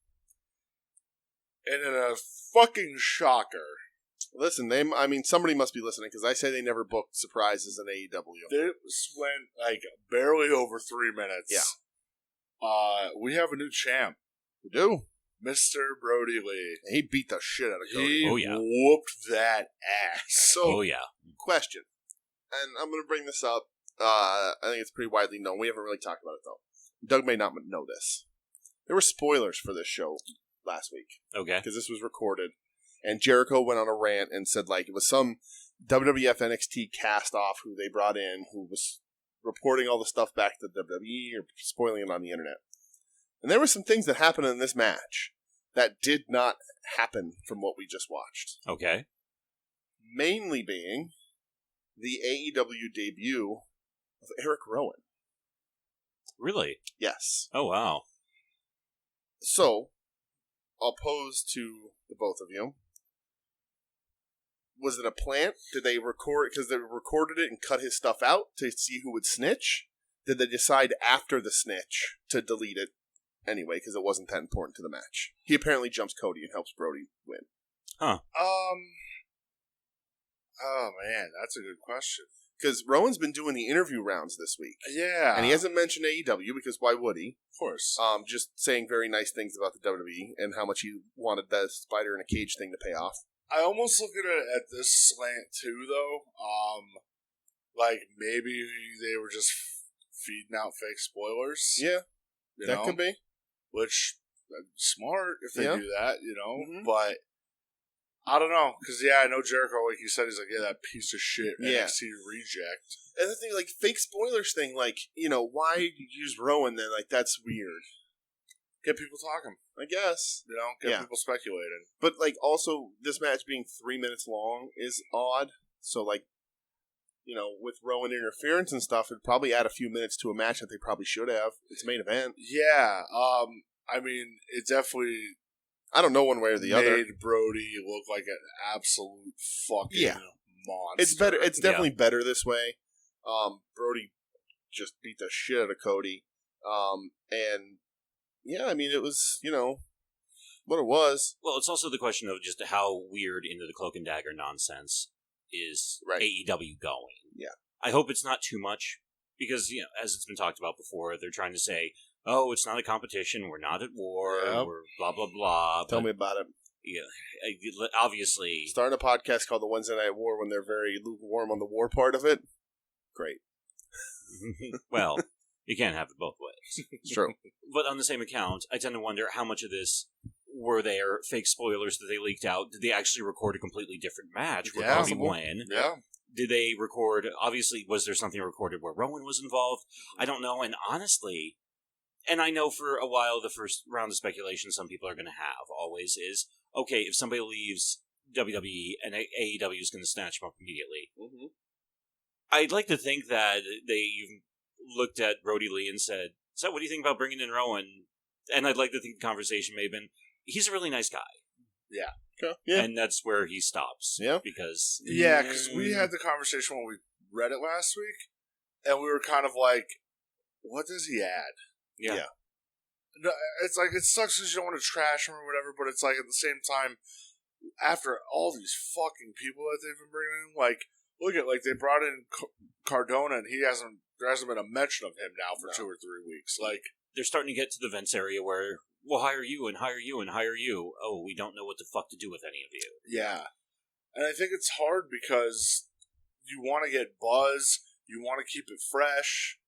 And in a fucking shocker, Listen, somebody must be listening because I say they never booked surprises in AEW. this went like barely over 3 minutes. Yeah. We have a new champ, We do. Mr. Brody Lee. He beat the shit out of Cody. He whooped that ass. So, yeah. question, and I'm going to bring this up. I think it's pretty widely known. We haven't really talked about it, though. Doug may not know this. There were spoilers for this show last week. Okay. Because this was recorded. And Jericho went on a rant and said, like, it was some WWF NXT cast-off who they brought in who was reporting all the stuff back to WWE or spoiling it on the internet. And there were some things that happened in this match that did not happen from what we just watched. Okay. Mainly being the AEW debut of Eric Rowan. Really? Yes. Oh, wow. So, I'll pose to the both of you. Was it a plant? Did they record, because they recorded it and cut his stuff out to see who would snitch? Did they decide after the snitch to delete it anyway, because it wasn't that important to the match? He apparently jumps Cody and helps Brody win. Huh. Oh man, that's a good question. Because Rowan's been doing the interview rounds this week. Yeah. And he hasn't mentioned AEW, because why would he? Of course. Just saying very nice things about the WWE and how much he wanted that spider in a cage thing to pay off. I almost look at it at this slant too, though. Like maybe they were just feeding out fake spoilers. Yeah, that know? could be. Which smart if they Yeah. do that, you know. Mhm. But I don't know because I know Jericho. Like you said, he's like, yeah, that piece of shit NXT reject. And the thing, like, fake spoilers thing, like, why you use Rowan then? Like, that's weird. Get people talking, I guess. you know. Get people speculating. But, like, also, this match being 3 minutes long is odd. So, like, with Rowan interference and stuff, it'd probably add a few minutes to a match that they probably should have. It's main event. Yeah. I mean, it definitely. I don't know one way or the other. Made Brody look like an absolute fucking monster. It's better. It's definitely better this way. Brody just beat the shit out of Cody. And yeah, I mean, it was, what it was. Well, it's also the question of just how weird into the cloak and dagger nonsense is Right. AEW going. Yeah. I hope it's not too much because, as it's been talked about before, they're trying to say, oh, it's not a competition, we're not at war, we're blah, blah, blah. Tell me about it. Yeah, obviously. Starting a podcast called The Wednesday Night War when they're very lukewarm on the war part of it. Great. Well, you can't have it both ways. It's true. But on the same account, I tend to wonder how much of this were there fake spoilers that they leaked out. Did they actually record a completely different match where Cody won? Yeah. Did they record, obviously, was there something recorded where Rowan was involved? I don't know, and honestly, and I know for a while the first round of speculation some people are going to have always is, okay, if somebody leaves WWE and AEW is going to snatch them up immediately. Mm-hmm. I'd like to think that they looked at Brody Lee and said, so what do you think about bringing in Rowan? And I'd like to think the conversation may have been, he's a really nice guy. Yeah. Okay. Yeah. And that's where he stops. Yeah. Because we had the conversation when we read it last week, and we were kind of like, what does he add? Yeah. No, it's like, it sucks because you don't want to trash him or whatever, but it's like, at the same time, after all these fucking people that they've been bringing in, like, look at, like, they brought in Cardona, and there hasn't been a mention of him now for 2 or 3 weeks. Like, they're starting to get to the Vince area where we'll hire you and hire you and hire you. Oh, we don't know what the fuck to do with any of you. yeah. And I think it's hard because you want to get buzz, you want to keep it fresh,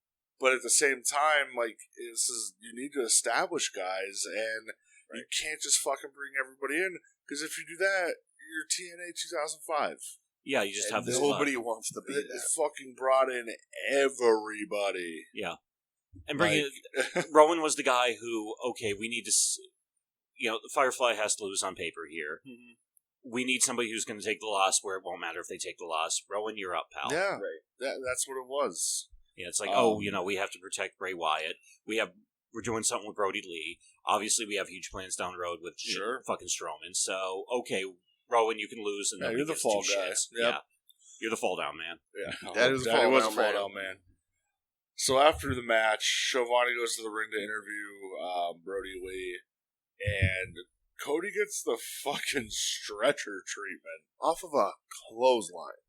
but at the same time, like, you need to establish guys, and you can't just fucking bring everybody in, because if you do that, you're TNA 2005. Yeah, you just have this. Nobody wants to be It that. fucking brought in everybody. Yeah. And Rowan was the guy who, okay, we need to, Firefly has to lose on paper here. Mm-hmm. We need somebody who's going to take the loss where it won't matter if they take the loss. Rowan, you're up, pal. Yeah, Right. that's what it was. Yeah, it's like, we have to protect Bray Wyatt. We're doing something with Brody Lee. Obviously, we have huge plans down the road with fucking Strowman. So, okay, Rowan, you can lose, and Yeah, you're the fall guy. Yep. Yeah, you're the fall down man. Yeah, That is the Daddy fall was down a fall man. down man. So after the match, Schiavone goes to the ring to interview Brody Lee, and Cody gets the fucking stretcher treatment Off of a clothesline.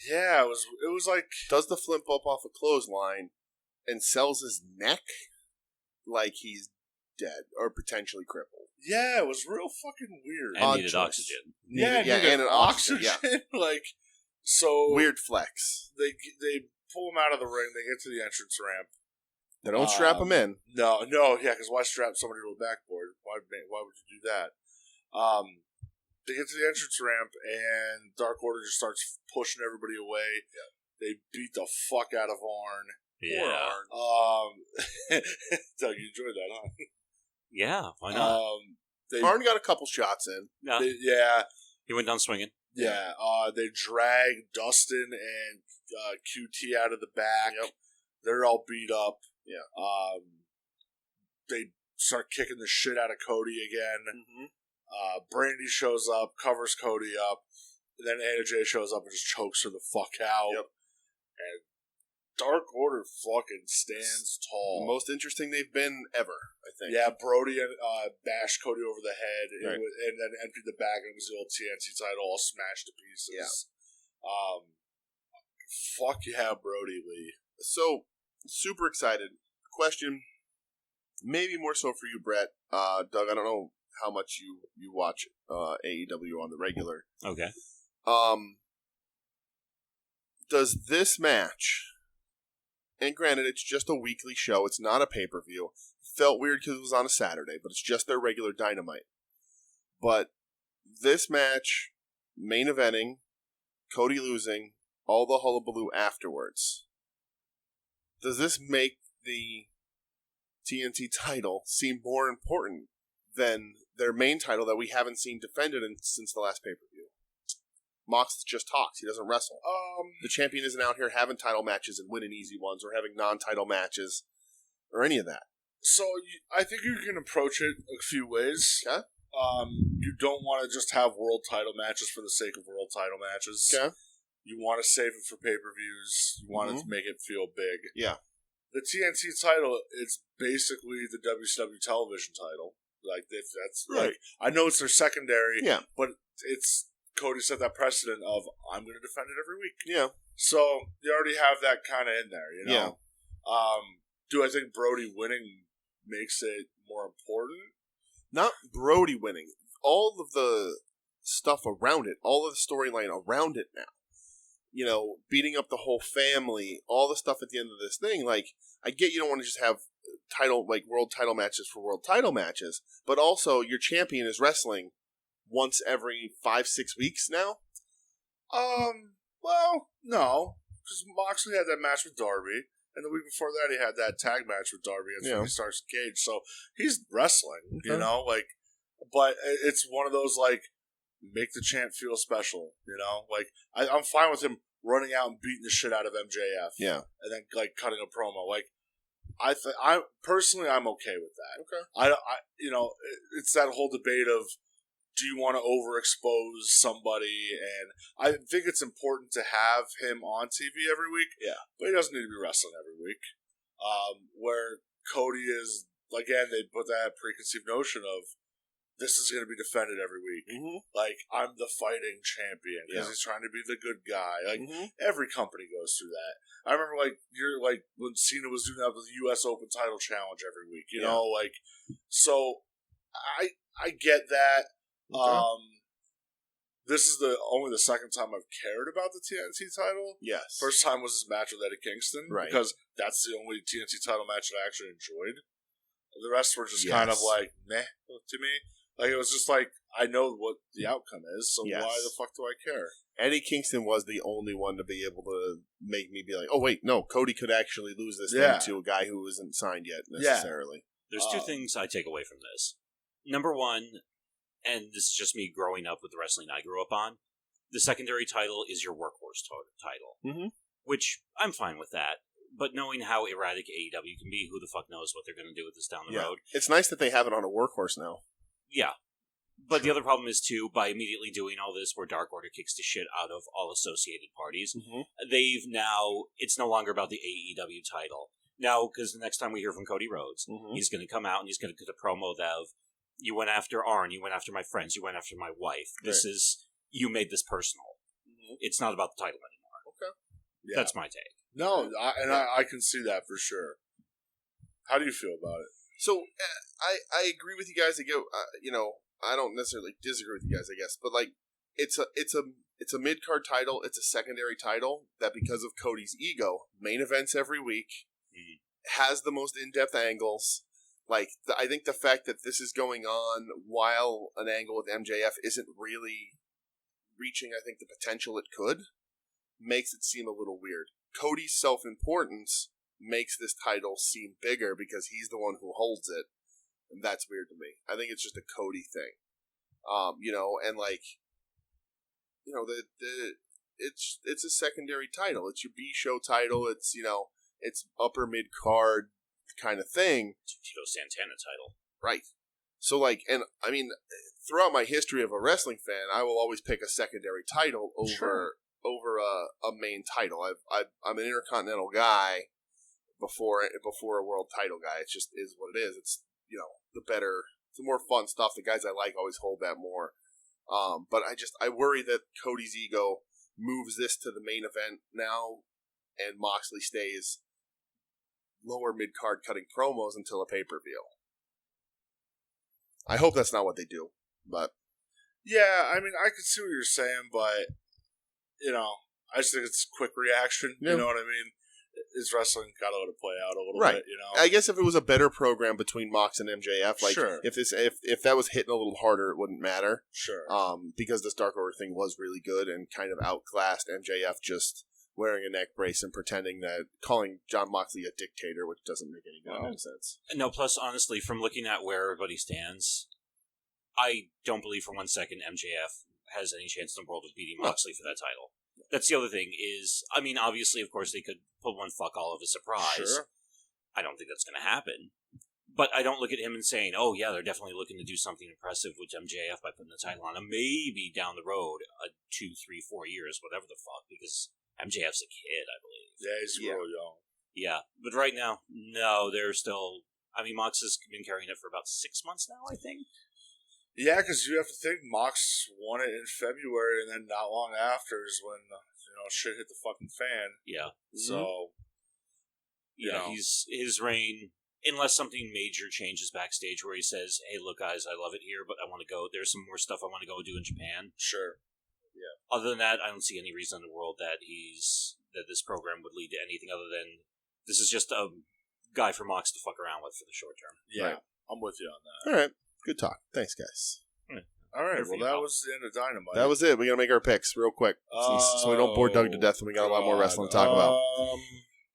Yeah, it was like Does the flip up off a clothesline and sells his neck like he's dead or potentially crippled. yeah, it was real fucking weird. And Odd needed choice. oxygen. And an oxygen. Yeah. Like so Weird flex. They pull him out of the ring. They get to the entrance ramp. They don't strap him in. No, because why strap somebody to a backboard? Why would you do that? They get to the entrance ramp, and Dark Order just starts pushing everybody away. Yeah. They beat the fuck out of Arn. Yeah. Doug, you enjoyed that, huh? Yeah, why not? Arn got a couple shots in. No, yeah. he went down swinging. Yeah, they drag Dustin and QT out of the back. Yep. They're all beat up. Yeah. They start kicking the shit out of Cody again. Mm-hmm. Brandy shows up, covers Cody up, and then Anna Jay shows up and just chokes her the fuck out. Yep. And Dark Order fucking stands tall. The most interesting they've been ever, I think. Yeah, Brody and bashed Cody over the head Right. and then emptied the bag, and it was the old TNT title all smashed to pieces. Yeah. Fuck yeah, Brody Lee. So, super excited. Question, maybe more so for you, Brett. Doug, I don't know how much you watch AEW on the regular. Okay. Does this match, and granted it's just a weekly show, it's not a pay-per-view, felt weird because it was on a Saturday, but it's just their regular Dynamite. But this match, main eventing, Cody losing, all the hullabaloo afterwards, does this make the TNT title seem more important than their main title that we haven't seen defended since the last pay-per-view? Mox just talks. He doesn't wrestle. The champion isn't out here having title matches and winning easy ones or having non-title matches or any of that. So I think you can approach it a few ways. Okay. You don't want to just have world title matches for the sake of world title matches. Okay. You want to save it for pay-per-views. You want it to make it feel big. Yeah. The TNT title, it's basically the WCW television title. Like that's Right. Like, I know it's their secondary. Yeah. But it's Cody set that precedent of I'm going to defend it every week. Yeah. So you already have that kind of in there, you know. Yeah. Do I think Brody winning makes it more important? Not Brody winning. All of the stuff around it, all of the storyline around it now. You know, beating up the whole family, all the stuff at the end of this thing. Like, I get you don't want to just have world title matches for world title matches, but also your champion is wrestling once every 5-6 weeks now. Well, no, because Moxley had that match with Darby, and the week before that he had that tag match with Darby and he starts Cage. So he's wrestling, you know, like. But it's one of those like make the champ feel special, you know. Like I'm fine with him running out and beating the shit out of MJF, and then like cutting a promo. Like I personally I'm okay with that. Okay, I you know it's that whole debate of do you want to overexpose somebody, and I think it's important to have him on TV every week. Yeah, but he doesn't need to be wrestling every week. Where Cody is again, they put that preconceived notion of. This is going to be defended every week. Mm-hmm. Like, I'm the fighting champion because he's trying to be the good guy. Like, every company goes through that. I remember, like, when Cena was doing that with the U.S. Open title challenge every week, you know? Like, so, I get that. Okay. This is only the second time I've cared about the TNT title. Yes. First time was his match with Eddie Kingston. Right. Because that's the only TNT title match that I actually enjoyed. The rest were just kind of like, meh, to me. Like, it was just like, I know what the outcome is, so why the fuck do I care? Eddie Kingston was the only one to be able to make me be like, oh, wait, no, Cody could actually lose this thing to a guy who isn't signed yet, necessarily. There's two things I take away from this. Number one, and this is just me growing up with the wrestling I grew up on, the secondary title is your workhorse title, which I'm fine with that. But knowing how erratic AEW can be, who the fuck knows what they're going to do with this down the road. It's nice that they have it on a workhorse now. Yeah. But the other problem is, too, by immediately doing all this where Dark Order kicks the shit out of all associated parties, it's no longer about the AEW title. Now, because the next time we hear from Cody Rhodes, he's going to come out and he's going to get a promo of, you went after Arn, you went after my friends, you went after my wife. This is, you made this personal. It's not about the title anymore. Okay. Yeah. That's my take. No, I can see that for sure. How do you feel about it? So, I agree with you guys. I don't necessarily disagree with you guys, I guess, but like, it's a mid-card title, it's a secondary title that, because of Cody's ego, main events every week, has the most in-depth angles. Like, I think the fact that this is going on while an angle with MJF isn't really reaching, I think, the potential it could, makes it seem a little weird. Cody's self-importance makes this title seem bigger because he's the one who holds it, and that's weird to me. I think it's just a Cody thing. And like, it's a secondary title. It's your B-show title. It's, it's upper mid-card kind of thing. It's a Tito Santana title. Right. So, like, and I mean, throughout my history of a wrestling fan, I will always pick a secondary title over a main title. I'm an Intercontinental guy before a world title guy. It just is what it is. It's, the more fun stuff. The guys I like always hold that more. But I worry that Cody's ego moves this to the main event now, and Moxley stays lower mid-card cutting promos until a pay-per-view. I hope that's not what they do, but... Yeah, I mean, I can see what you're saying, but, I just think it's quick reaction, you know what I mean? Is wrestling got to let it play out a little bit, I guess if it was a better program between Mox and MJF, like, sure. if that was hitting a little harder, it wouldn't matter. Sure. Because this Dark Order thing was really good and kind of outclassed MJF just wearing a neck brace and pretending that, calling John Moxley a dictator, which doesn't make any goddamn sense. No, plus, honestly, from looking at where everybody stands, I don't believe for 1 second MJF has any chance in the world of beating Moxley for that title. That's the other thing is, I mean, obviously, of course, they could put one fuck all of a surprise. Sure. I don't think that's going to happen. But I don't look at him and saying, oh, yeah, they're definitely looking to do something impressive with MJF by putting the title on him. Maybe down the road, 2, 3, 4 years, whatever the fuck, because MJF's a kid, I believe. Yeah, he's real young. Yeah, but right now, no, they're still... I mean, Mox has been carrying it for about 6 months now, I think. Yeah, because you have to think Mox won it in February, and then not long after is when shit hit the fucking fan. Yeah. So, his reign, unless something major changes backstage, where he says, "Hey, look, guys, I love it here, but I want to go. There's some more stuff I want to go do in Japan." Sure. Yeah. Other than that, I don't see any reason in the world that this program would lead to anything other than this is just a guy for Mox to fuck around with for the short term. Yeah, right. I'm with you on that. All right. Good talk. Thanks, guys. All right, well, that was the end of Dynamite. That was it. We got to make our picks real quick so we don't bore Doug to death and we got a lot more wrestling to talk about.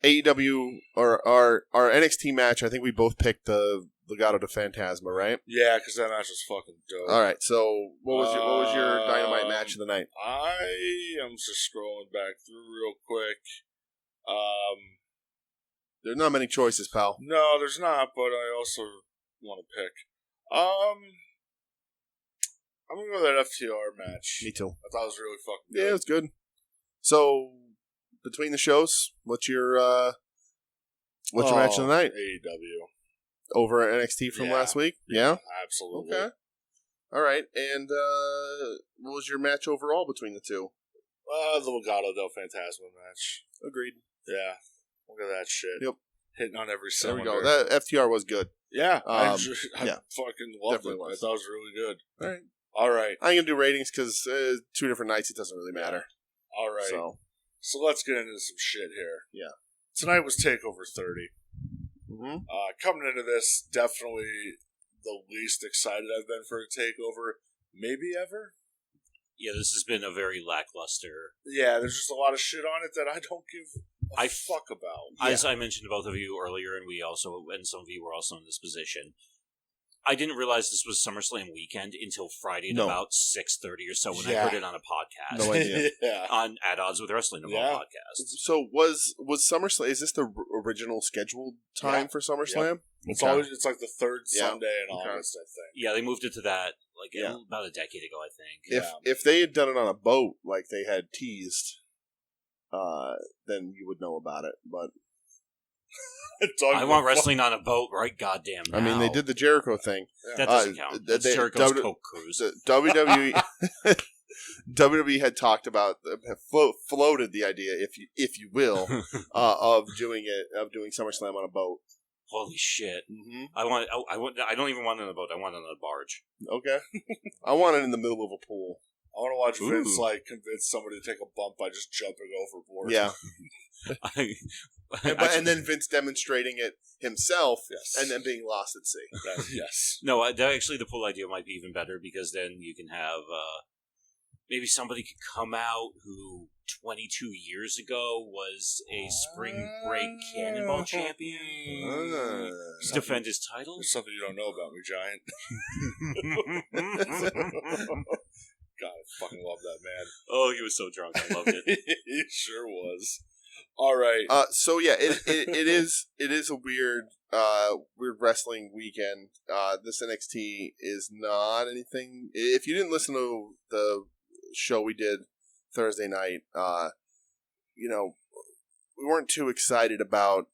AEW, or our NXT match, I think we both picked the Legado de Fantasma, right? Yeah, because that match was fucking dope. All right, so what was your Dynamite match of the night? I am just scrolling back through real quick. There's not many choices, pal. No, there's not, but I also want to pick. I'm going to go with that FTR match. Me too. I thought it was really fucking good. Yeah, it was good. So, between the shows, what's your match of the night? AEW. Over at NXT from last week? Yeah? Absolutely. Okay. All right. And what was your match overall between the two? The Legado del Fantasma match. Agreed. Yeah. Look at that shit. Yep. Hitting on every cylinder. There we go. That FTR was good. Yeah. I fucking loved Definitely it. was. I thought it was really good. All right. All right. I'm going to do ratings because 2 different nights, it doesn't really matter. All right. So let's get into some shit here. Yeah. Tonight was TakeOver 30. Mm-hmm. Coming into this, definitely the least excited I've been for a TakeOver, maybe ever. Yeah, this has been a very lackluster. Yeah, there's just a lot of shit on it that I don't give a fuck about. As I mentioned to both of you earlier, and some of you were also in this position, I didn't realize this was SummerSlam weekend until Friday at about 6:30 or so when I heard it on a podcast. No idea. On At Odds with Wrestling, podcast. So was SummerSlam, is this the original scheduled time for SummerSlam? Yeah. It's like the third Sunday in August, I think. Yeah, they moved it to that about a decade ago, I think. If they had done it on a boat like they had teased, then you would know about it, but I want wrestling on a boat right goddamn now. I mean, they did the Jericho thing. That doesn't count. That's Jericho's Coke Cruise. WWE WWE had talked about, floated the idea, if you will, of doing SummerSlam on a boat. Holy shit! Mm-hmm. I don't even want it on a boat. I want it on a barge. Okay. I want it in the middle of a pool. I want to watch Vince convince somebody to take a bump by just jumping overboard. Yeah. And then Vince demonstrating it himself, and then being lost at sea. Yes. No, actually, the pool idea might be even better because then you can have maybe somebody could come out who 22 years ago was a spring break cannonball champion. Defend his title. There's something you don't know about me, Giant. God, I fucking love that man. Oh, he was so drunk. I loved it. He sure was. All right. So yeah, it is a weird wrestling weekend. This NXT is not anything. If you didn't listen to the show we did Thursday night, we weren't too excited about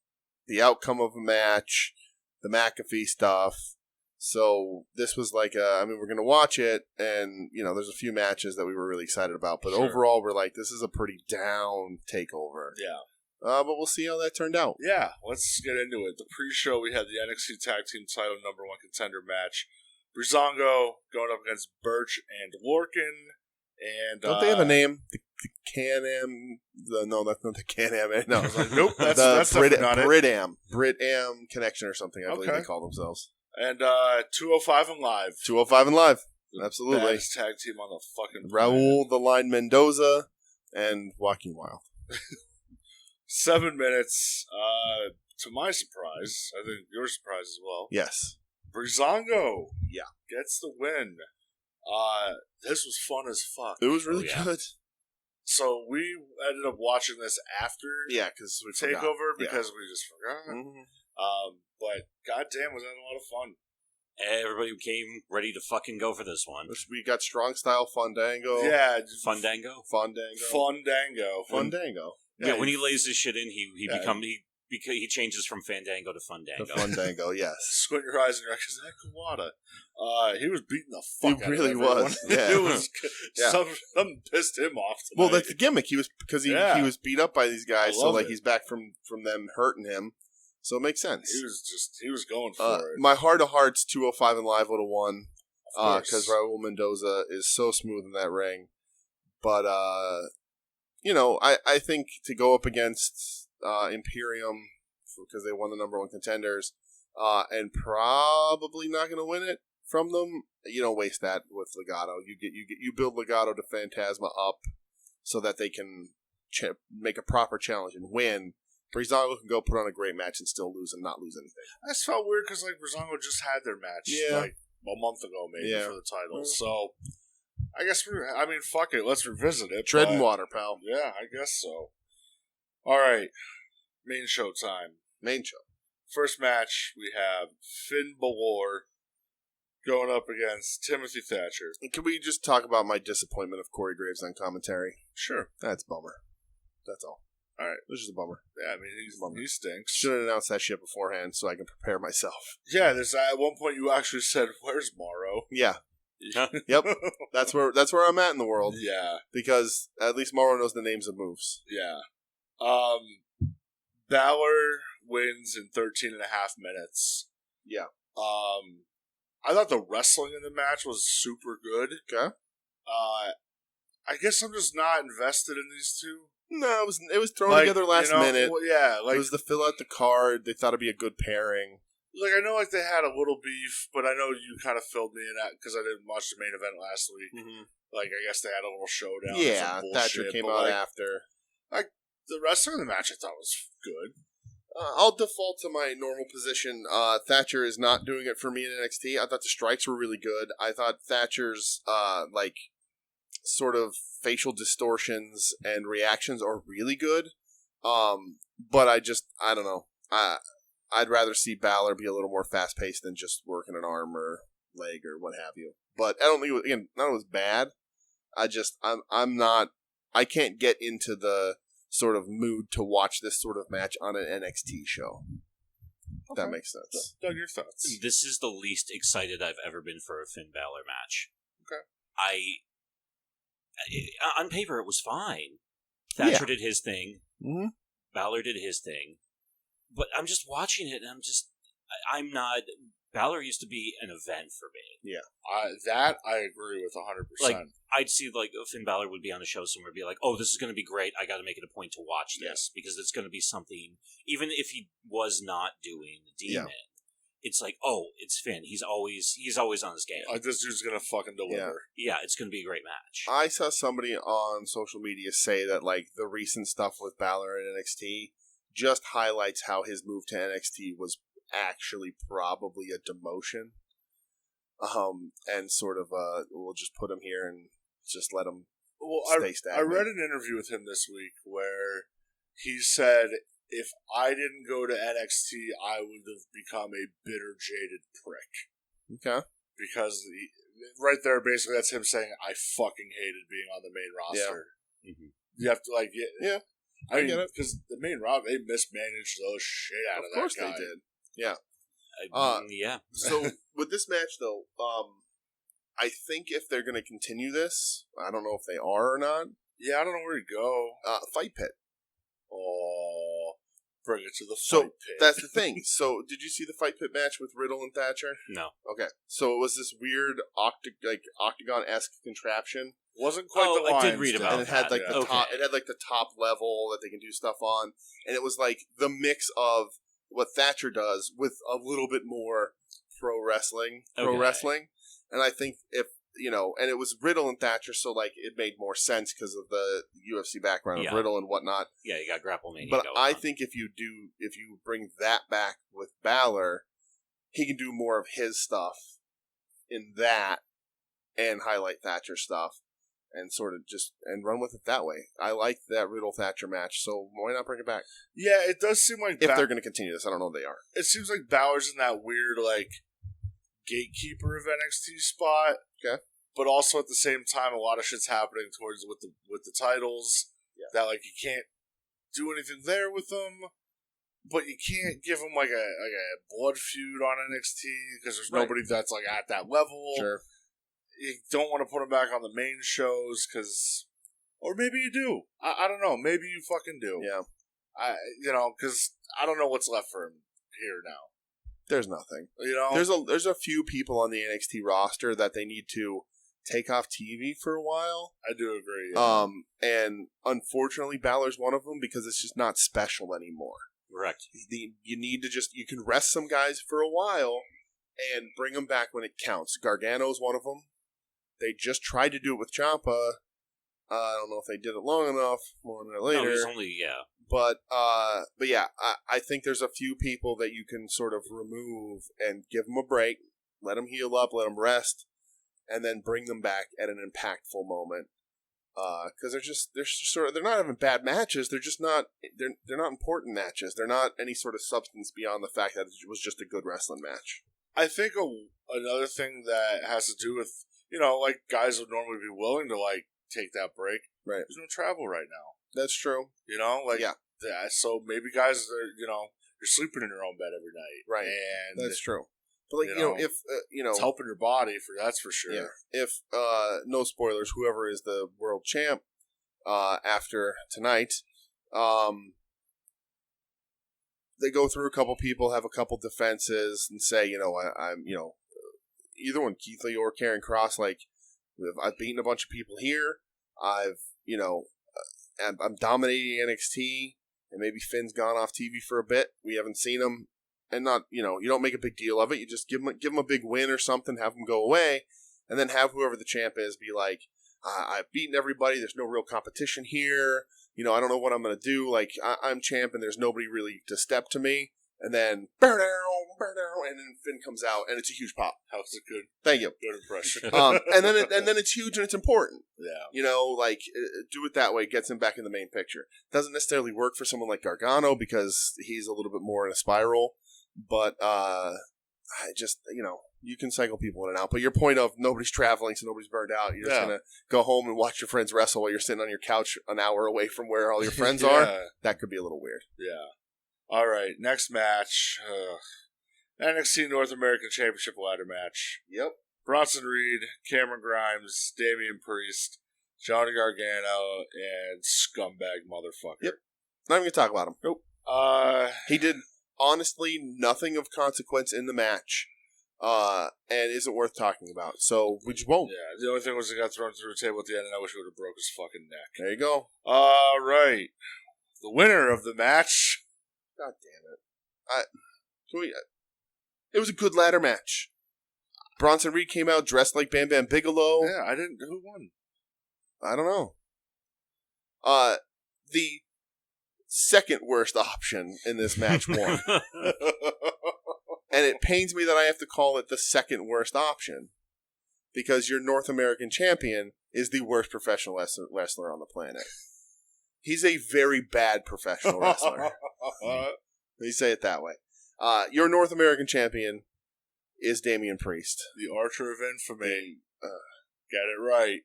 the outcome of a match, the McAfee stuff. So this was like we're going to watch it, and, there's a few matches that we were really excited about. But overall, we're like, this is a pretty down takeover. Yeah. But we'll see how that turned out. Yeah, let's get into it. The pre-show, we had the NXT Tag Team Title #1 contender match. Breezango going up against Birch and Lorcan. And don't they have a name? The Can-Am? No, that's not the Can-Am. No, I was like, nope, that's not it. Brit-Am Connection or something, I believe they call themselves. And 205 and Live. 205 and Live. Absolutely. Baddest tag team on the fucking Raul the Line Mendoza and Joaquin Wild. 7 minutes. To my surprise, I think your surprise as well. Yes. Breezango gets the win. This was fun as fuck. It was really good. So we ended up watching this after because we Takeover because we just forgot. Mm-hmm. But goddamn, was that a lot of fun. Everybody came ready to fucking go for this one. We got Strong Style Fandango. Yeah. Fandango? Fandango. Yeah, when he lays his shit in, he changes from Fandango to Fandango. The Fandango, yes. Squint your eyes and you're like, is that Kawada? He was beating the fuck out of everyone. He really was. Yeah. It was something pissed him off tonight. Well, that's the gimmick. He was beat up by these guys, so he's back from them hurting him. So it makes sense. He was going for it. My heart of hearts, 205 and Live would have won because Raul Mendoza is so smooth in that ring. But I think to go up against Imperium because they won the #1 contenders and probably not going to win it from them, you don't waste that with Legato. You build Legato to Phantasma up so that they can make a proper challenge and win. Breezango can go put on a great match and still lose and not lose anything. I just felt weird because Breezango just had their match like a month ago maybe for the title. So I guess fuck it. Let's revisit it. Treading water, pal. Yeah, I guess so. All right. Main show time. Main show. First match, we have Finn Balor going up against Timothy Thatcher. And can we just talk about my disappointment of Corey Graves on commentary? Sure. That's a bummer. That's all. All right. This is a bummer. Yeah, he stinks. Should have announced that shit beforehand so I can prepare myself. Yeah, at one point you actually said, "Where's Morrow?" Yeah. Yep. That's where I'm at in the world. Yeah. Because at least Morrow knows the names of moves. Yeah. Balor wins in 13 and a half minutes. Yeah. I thought the wrestling in the match was super good. Okay. I guess I'm just not invested in these two. No, it was thrown together last minute. Well, yeah, it was to fill out the card. They thought it'd be a good pairing. I know they had a little beef, but I know you kind of filled me in that because I didn't watch the main event last week. Mm-hmm. I guess they had a little showdown. Yeah, Thatcher came out after. The wrestling in the match I thought was good. I'll default to my normal position. Thatcher is not doing it for me in NXT. I thought the strikes were really good. I thought Thatcher's sort of facial distortions and reactions are really good. But I don't know. I'd rather see Balor be a little more fast paced than just working an arm or leg or what have you. But I don't think none of it was bad. I can't get into the sort of mood to watch this sort of match on an NXT show. Okay. That makes sense. Doug, your thoughts? This is the least excited I've ever been for a Finn Balor match. Okay. On paper, it was fine. Thatcher did his thing. Mm-hmm. Balor did his thing. But I'm just watching it, and I'm not... Balor used to be an event for me. Yeah. That I agree with 100%. Like, I'd see, like, Finn Balor would be on a show somewhere and be like, oh, this is going to be great. I got to make it a point to watch this because it's going to be something, even if he was not doing the Demon, it's like, oh, it's Finn. He's always on his game. Like, this dude's going to fucking deliver. Yeah, it's going to be a great match. I saw somebody on social media say that, like, the recent stuff with Balor and NXT just highlights how his move to NXT was actually probably a demotion. And sort of, we'll just put him here and just let him stay stagnant. I read an interview with him this week where he said, if I didn't go to NXT, I would have become a bitter, jaded prick. Okay. Because right there, basically, that's him saying, I fucking hated being on the main roster. Yeah. Mm-hmm. You have to, like, I mean, get it. because the main roster, they mismanaged the shit out of that guy. Of course they did. Yeah. Yeah. So with this match, though, I think if they're going to continue this, I don't know if they are or not. Yeah, I don't know where to go. Fight Pit. Oh, bring it to the So fight pit. that's the thing. So did you see the Fight Pit match with Riddle and Thatcher? No. Okay. So it was this weird octagon-esque contraption. Wasn't quite the I lines. did read about and it had like the Okay. top. It had like the top level that they can do stuff on, and it was like the mix of what Thatcher does with a little bit more pro wrestling. And I think if and it was Riddle and Thatcher, so like it made more sense because of the UFC background of Riddle and whatnot. Yeah, you got Grapple Mania. But going I on. think if you bring that back with Balor, he can do more of his stuff in that and highlight Thatcher stuff. And sort of and run with it that way. I like that Riddle-Thatcher match, so why not bring it back? Yeah, it does seem like... If they're going to continue this, I don't know if they are. It seems like Balor's in that weird, like, gatekeeper of NXT spot. Okay. But also at the same time, a lot of shit's happening with the titles. Yeah. That, like, you can't do anything there with them. But you can't give them, like, a blood feud on NXT because there's nobody that's, like, at that level. Sure. You don't want to put him back on the main shows because, or maybe you do. I don't know. Maybe you fucking do. Yeah. Because I don't know what's left for him here now. There's nothing. There's a few people on the NXT roster that they need to take off TV for a while. I do agree. Yeah. And unfortunately, Balor's one of them because it's just not special anymore. Correct. You need to you can rest some guys for a while and bring them back when it counts. Gargano's one of them. They just tried to do it with Ciampa. I don't know if they did it long enough. More on that later. No, he's only, But yeah, I think there's a few people that you can sort of remove and give them a break, let them heal up, let them rest, and then bring them back at an impactful moment. Because they're not having bad matches. They're just not they're not important matches. They're not any sort of substance beyond the fact that it was just a good wrestling match. I think another thing that has to do with like guys would normally be willing to like take that break. Right. There's no travel right now. That's true. So maybe guys are you're sleeping in your own bed every night. Right. And that's true. But like if it's helping your body that's for sure. Yeah. If no spoilers, whoever is the world champ after tonight, they go through a couple people, have a couple defenses, and say, I'm either one, Keith Lee or Karrion Kross, like I've beaten a bunch of people here. I'm dominating NXT, and maybe Finn's gone off TV for a bit. We haven't seen him, and not you don't make a big deal of it. You just give him a big win or something, have him go away, and then have whoever the champ is be like, I've beaten everybody. There's no real competition here. I don't know what I'm going to do. Like, I'm champ, and there's nobody really to step to me. And then, and then Finn comes out, and it's a huge pop. That was a good. Thank you. Good impression. and then it's huge and it's important. Yeah. Do it that way. It gets him back in the main picture. Doesn't necessarily work for someone like Gargano because he's a little bit more in a spiral. But I just you can cycle people in and out. But your point of nobody's traveling, so nobody's burned out. You're just gonna go home and watch your friends wrestle while you're sitting on your couch an hour away from where all your friends are. That could be a little weird. Yeah. All right, next match. NXT North American Championship ladder match. Yep. Bronson Reed, Cameron Grimes, Damian Priest, Johnny Gargano, and scumbag motherfucker. Yep. Not even going to talk about him. Nope. He did, honestly, nothing of consequence in the match. And isn't worth talking about. So, we just won't. Yeah, the only thing was he got thrown through the table at the end, and I wish he would have broke his fucking neck. There you go. All right. The winner of the match. God damn it. It was a good ladder match. Bronson Reed came out dressed like Bam Bam Bigelow. Yeah, I didn't. Who won? I don't know. The second worst option in this match won. And it pains me that I have to call it the second worst option. Because your North American champion is the worst professional wrestler on the planet. He's a very bad professional wrestler. Let me say it that way. Your North American champion is Damian Priest. The Archer of Infamy. Get it right.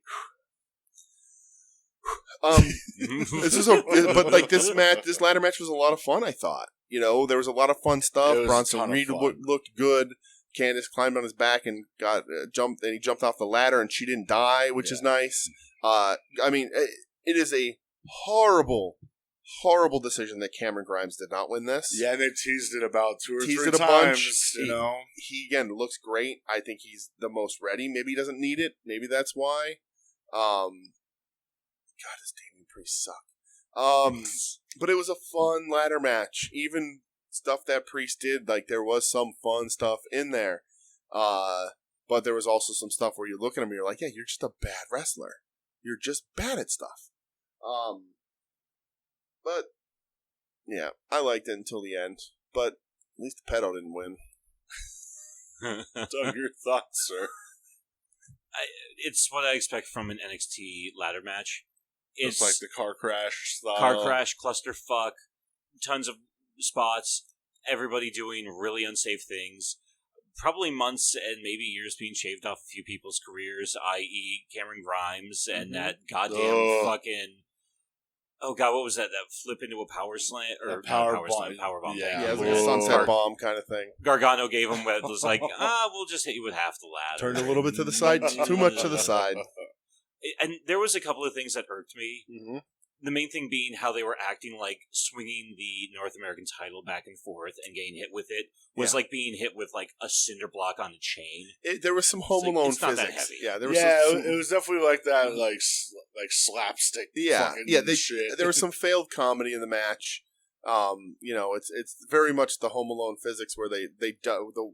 This ladder match was a lot of fun, I thought. You know, there was a lot of fun stuff. Bronson Reed looked good. Candice climbed on his back and jumped, and he jumped off the ladder, and she didn't die, which is nice. It is a horrible decision that Cameron Grimes did not win this. Yeah, they teased it about two or teased three it a times. bunch. He again looks great. I think he's the most ready. Maybe he doesn't need it. Maybe that's why. God, does Damian Priest suck? But it was a fun ladder match. Even stuff that Priest did, like there was some fun stuff in there. But there was also some stuff where you look at him and you're like, yeah, you're just a bad wrestler. You're just bad at stuff. But yeah, I liked it until the end. But at least the pedo didn't win. Doug, your thoughts, sir? It's what I expect from an NXT ladder match. It's like the car crash style. Car crash, clusterfuck, tons of spots, everybody doing really unsafe things. Probably months and maybe years being shaved off a few people's careers, i.e. Cameron Grimes and that goddamn fucking... Oh god, what was that? That flip into a power slam? Or power Yeah, bomb. it was like a sunset bomb kind of thing. Gargano gave him what was like, we'll just hit you with half the ladder. Turned a little bit to the side, too much to the side. And there was a couple of things that irked me. Mm-hmm. The main thing being how they were acting like swinging the North American title back and forth and getting hit with it was like being hit with like a cinder block on a chain. There was some Home Alone it's not physics. That heavy. Yeah, there was it was definitely like that, like slapstick. Shit. There was some failed comedy in the match. It's very much the Home Alone physics where they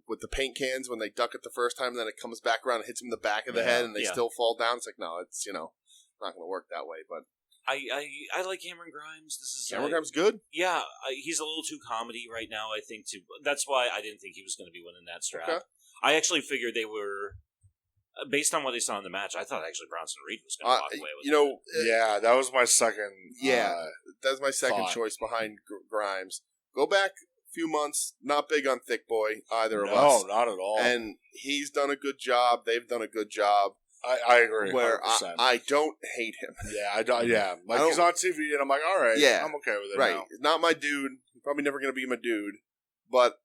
with the paint cans when they duck it the first time, and then it comes back around and hits them in the back of the head, and they still fall down. It's like, no, it's not going to work that way. But I like Cameron Grimes. Cameron Grimes good. Yeah, he's a little too comedy right now. I think too. That's why I didn't think he was going to be winning that strap. Okay. I actually figured they were. Based on what they saw in the match, I thought actually Bronson Reed was going to walk away with it. Yeah, that was my second. That's my second choice behind Grimes. Go back a few months. Not big on Thick Boy either of us. No, not at all. And he's done a good job. They've done a good job. I agree. Where I don't hate him. Yeah, I don't. Yeah, like he's on TV, and I'm like, all right, I'm okay with it. Right, now. Not my dude. Probably never going to be my dude, but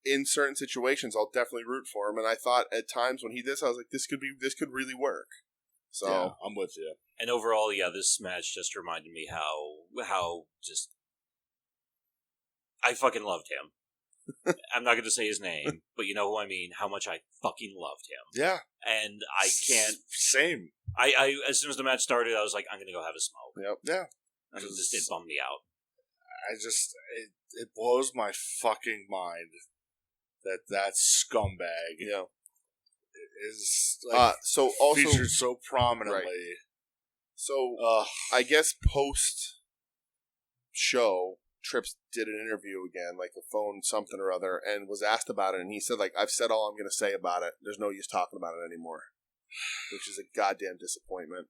in certain situations, I'll definitely root for him. And I thought at times when he did this, I was like, this could really work. So yeah, I'm with you. And overall, this match just reminded me how just I fucking loved him. I'm not going to say his name, but you know who I mean. How much I fucking loved him. Yeah, and I can't. Same. I as soon as the match started, I was like, I'm going to go have a smoke. Yep. Yeah. And it bummed me out. It blows my fucking mind that scumbag. Yeah. Is so also featured so prominently. Right. So I guess post show. Trips did an interview again, like a phone something or other, and was asked about it, and he said, like, I've said all I'm going to say about it. There's no use talking about it anymore, which is a goddamn disappointment.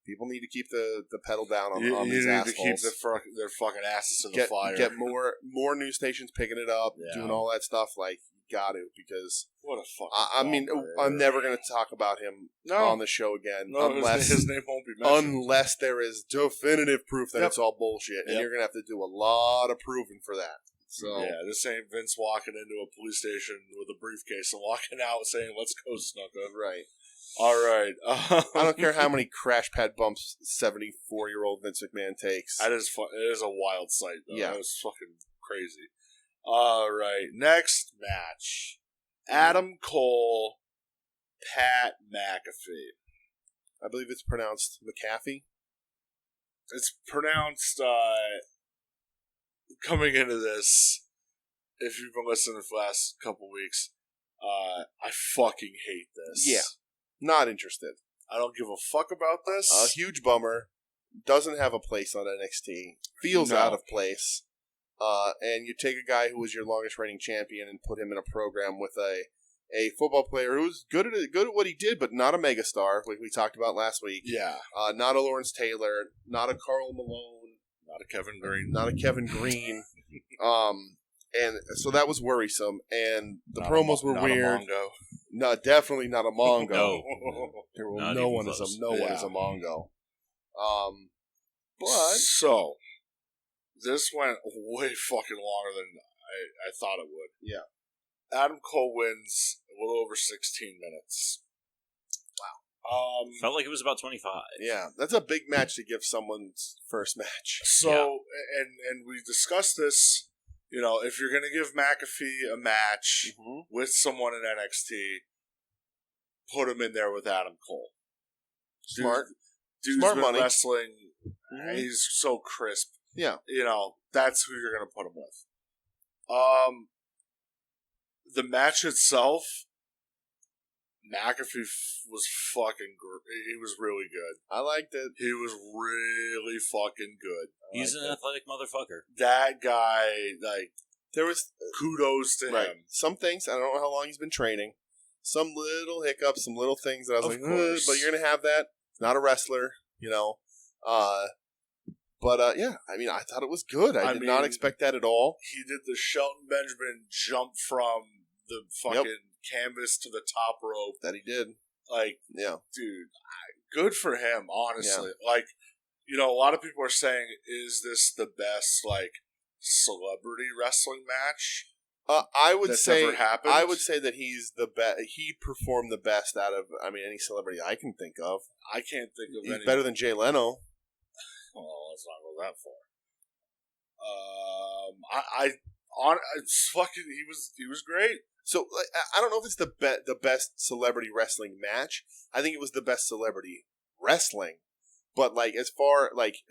People need to keep the pedal down on these assholes. You need to keep their fucking asses to the fire. Get more news stations picking it up, doing all that stuff. Like, got to, because what a fucking. I mean, I'm never going to talk about him on the show again, unless his name won't be mentioned. Unless there is definitive proof that it's all bullshit, and you're going to have to do a lot of proving for that. So yeah, this ain't Vince walking into a police station with a briefcase and walking out saying, "Let's go, Snuka." Right. All right. I don't care how many crash pad bumps 74-year-old Vince McMahon takes. It is a wild sight, though. Yeah. That was fucking crazy. All right. Next match. Adam Cole, Pat McAfee. I believe it's pronounced McAfee. It's pronounced, coming into this, if you've been listening for the last couple weeks, I fucking hate this. Yeah. Not interested. I don't give a fuck about this. A huge bummer. Doesn't have a place on NXT. Feels out of place. And you take a guy who was your longest reigning champion and put him in a program with a football player who's good at what he did, but not a megastar, like we talked about last week. Yeah. Not a Lawrence Taylor, not a Karl Malone, not a Kevin Green. Not a Kevin Green. And so that was worrisome, and the promos were weird. No, definitely not a Mongo. No one is a Mongo. But so this went way fucking longer than I thought it would. Yeah. Adam Cole wins a little over 16 minutes. Wow. Felt like it was about 25. Yeah, that's a big match to give someone's first match. So, and we discussed this. You know, if you're going to give McAfee a match with someone in NXT, put him in there with Adam Cole. Smart. Dude's Smart been money. Wrestling. He's so crisp. Yeah. You know, that's who you're going to put him with. The match itself, McAfee was fucking he was really good. I liked it. He was really fucking good. He's an athletic motherfucker. That guy, like, there was kudos to him. Some things, I don't know how long he's been training. Some little hiccups, some little things that I was but you're going to have that. Not a wrestler, you know. But yeah, I mean, I thought it was good. I did not expect that at all. He did the Shelton Benjamin jump from the fucking canvas to the top rope. That he did. Like, yeah, dude, good for him, honestly. Yeah. Like, you know, a lot of people are saying, is this the best, like, celebrity wrestling match? I would say ever happened? I would say that he's the best. He performed the best out of, I mean, any celebrity I can think of. I can't think of any. He's better than Jay Leno. Oh, let's not go that far. He was great. So I don't know if it's the best celebrity wrestling match. I think it was the best celebrity wrestling, but like as far like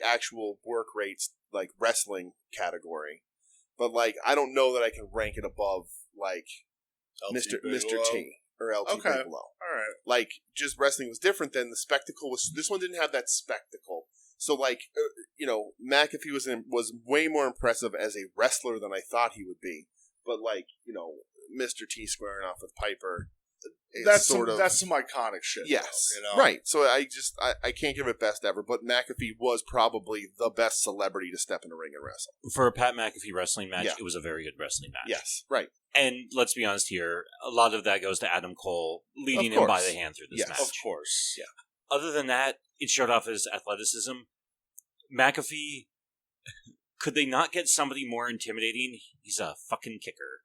actual work rates, like wrestling category, but like I don't know that I can rank it above like Mr. T or LT Bigelow. All right, like just wrestling was different than the spectacle was. This one didn't have that spectacle. So, like, you know, McAfee was way more impressive as a wrestler than I thought he would be. But, like, you know, Mr. T squaring off with Piper, that's some iconic shit. Yes, though, you know? Right. So I can't give it best ever. But McAfee was probably the best celebrity to step in a ring and wrestle. For a Pat McAfee wrestling match, it was a very good wrestling match. Yes, right. And let's be honest here, a lot of that goes to Adam Cole leading him by the hand through this match. Of course. Yeah. Other than that, it showed off his athleticism. McAfee, could they not get somebody more intimidating? He's a fucking kicker.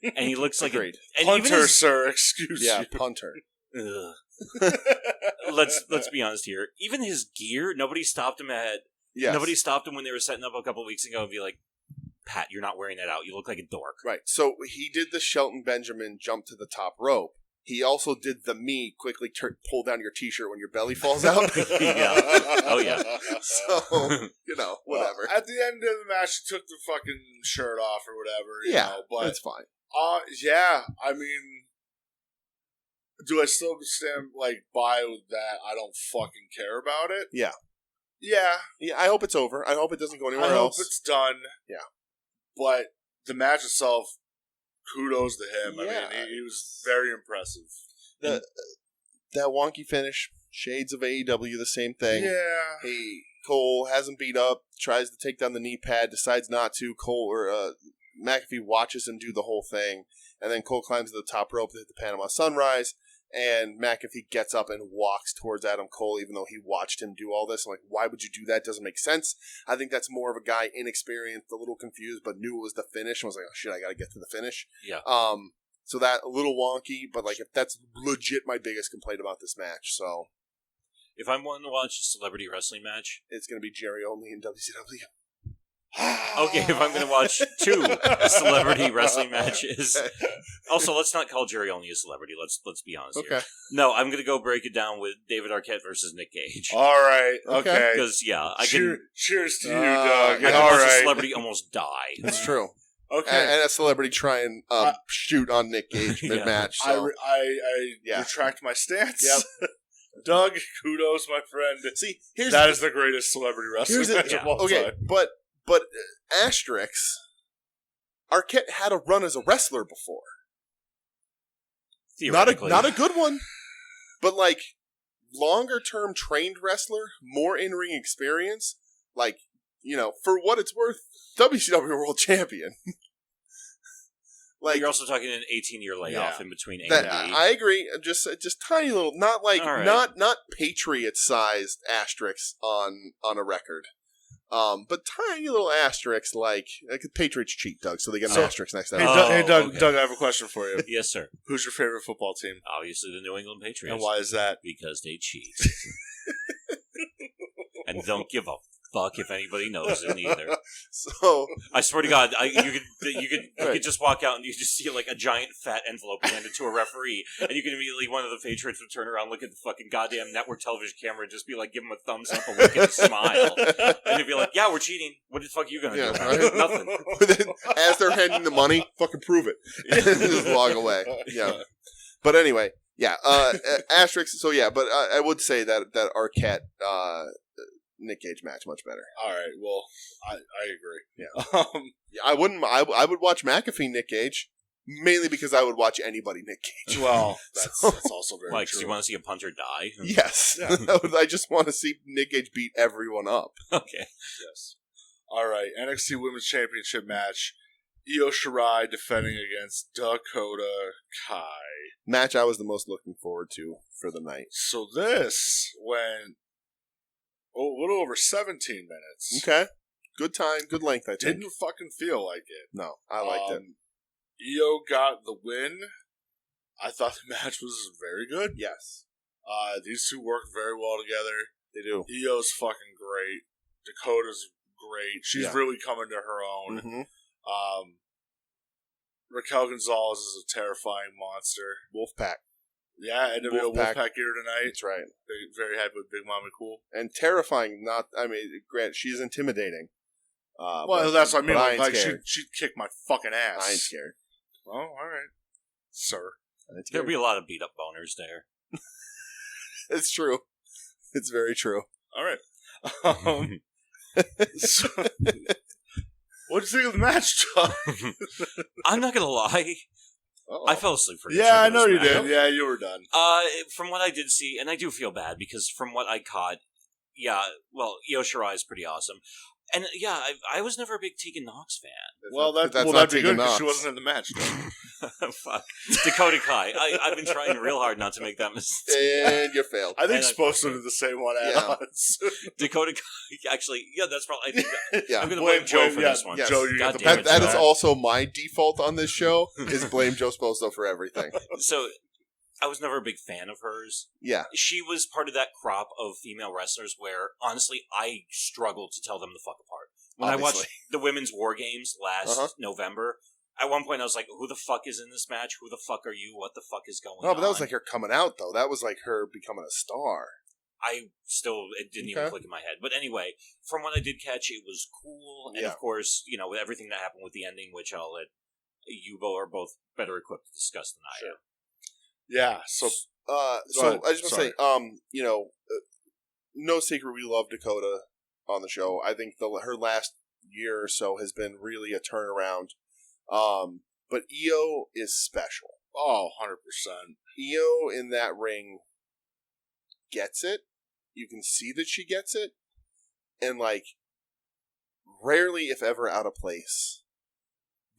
And he looks like a punter, sir, excuse you. Yeah, punter. Let's be honest here. Even his gear, nobody stopped him Nobody stopped him when they were setting up a couple of weeks ago and be like, Pat, you're not wearing that out. You look like a dork. Right. So he did the Shelton Benjamin jump to the top rope. He also did the quickly pull down your T-shirt when your belly falls out. Yeah. Oh, yeah. So, you know, whatever. Well, at the end of the match, he took the fucking shirt off or whatever. You know, but it's fine. Yeah, I mean, do I still stand, like, by that I don't fucking care about it? Yeah. Yeah. Yeah, I hope it's over. I hope it doesn't go anywhere else. I hope it's done. Yeah. But the match itself, kudos to him. Yeah. I mean, he was very impressive. That wonky finish, shades of AEW, the same thing. Yeah. Cole hasn't beat up, tries to take down the knee pad, decides not to. McAfee watches him do the whole thing, and then Cole climbs to the top rope to hit the Panama Sunrise, and McAfee gets up and walks towards Adam Cole, even though he watched him do all this. I'm like, why would you do that? Doesn't make sense. I think that's more of a guy inexperienced, a little confused, but knew it was the finish, and was like, oh shit, I gotta get to the finish. Yeah. So that, a little wonky, but like, that's legit my biggest complaint about this match, so. If I'm wanting to watch a celebrity wrestling match, It's gonna be Jerry only in WCW. okay, if I'm going to watch 2 celebrity wrestling matches. Also, let's not call Jerry only a celebrity. Let's be honest here. Okay. No, I'm going to go break it down with David Arquette versus Nick Gage. All right. Okay. Because, yeah, I can... Cheers to you, Doug. I can All watch a right. celebrity almost die. That's true. Okay. And a celebrity try and shoot on Nick Gage mid-match. So. I retract my stance. Yep. Doug, kudos, my friend. See, that is the greatest celebrity wrestling match of all time. But asterisks, Arquette had a run as a wrestler before. Theoretically. Not a good one, but like longer-term trained wrestler, more in-ring experience. Like, you know, for what it's worth, WCW World Champion. Like, you're also talking an 18-year layoff in between A and B. I agree. Just tiny little, not like right. not Patriot-sized asterisks on a record. But tiny little asterisks like Patriots cheat, Doug, so they get an asterisk next time. Hey, Doug, okay. Doug, I have a question for you. Yes, sir. Who's your favorite football team? Obviously, the New England Patriots. And why is that? Because they cheat. And don't give a fuck if anybody knows it either. So I swear to God, you could just walk out and you just see like a giant fat envelope handed to a referee, and you can immediately one of the Patriots would turn around, look at the fucking goddamn network television camera, and just be like, give him a thumbs up, a wink, and a smile, and they'd be like, "Yeah, we're cheating. What the fuck are you gonna do? Right? Nothing." As they're handing the money, fucking prove it, and just walk away. Yeah, but anyway, yeah, asterisks. So yeah, but I would say that Arquette. Nick Gage match much better. All right, well, I agree. Yeah, I wouldn't. I would watch McAfee Nick Gage mainly because I would watch anybody Nick Gage. Well, that's also very like, true. so you want to see a punter die? Yes, Yeah. I just want to see Nick Gage beat everyone up. Okay. Yes. All right, NXT Women's Championship match. Io Shirai defending against Dakota Kai. Match I was the most looking forward to for the night. So this went a little over 17 minutes. Okay. Good time, good length, I think. Didn't fucking feel like it. No, I liked it. Io got the win. I thought the match was very good. Yes. These two work very well together. They do. Io's fucking great. Dakota's great. She's really coming to her own. Mm-hmm. Raquel Gonzalez is a terrifying monster. Wolfpack. Yeah, NWO Wolfpack here tonight. That's right. Very happy with Big Mommy Cool. And terrifying, granted, she's intimidating. Well, that's what I mean. Like, she'd kick my fucking ass. I ain't scared. Oh, all right. Sir. There'll be a lot of beat up boners there. It's true. It's very true. All right. So, what'd you think of the match, John? I'm not gonna lie. Uh-oh. I fell asleep for Yeah, I know you match. did. Yeah, you were done. From what I did see, and I do feel bad because from what I caught, yeah, well, Io Shirai is pretty awesome. And yeah, I was never a big Tegan Nox fan. That's that'd not be Tegan good because Nox. she wasn't in the match. Fuck. Dakota Kai. I've been trying real hard not to make that mistake. And you failed. I think Supposed to do the same one add-ons. Dakota Kai, actually, yeah, that's probably. I think Yeah. I'm going to blame Joe for this one. Yes. Joe, you God get the damn point. it, That Joe. is also my default on this show, is blame Joe Sposo for everything. So, I was never a big fan of hers. Yeah. She was part of that crop of female wrestlers where, honestly, I struggled to tell them the fuck apart. When I watched the women's War Games last November, at one point I was like, who the fuck is in this match? Who the fuck are you? What the fuck is going on? No, but that was like her coming out, though. That was like her becoming a star. It didn't even click in my head. But anyway, from what I did catch, it was cool. And of course, you know, with everything that happened with the ending, which I'll let you both are both better equipped to discuss than I am. Yeah, so I just want to say, you know, no secret we love Dakota on the show. I think her last year or so has been really a turnaround. But Io is special. Oh, 100%. Io in that ring gets it. You can see that she gets it. And, like, rarely, if ever, out of place.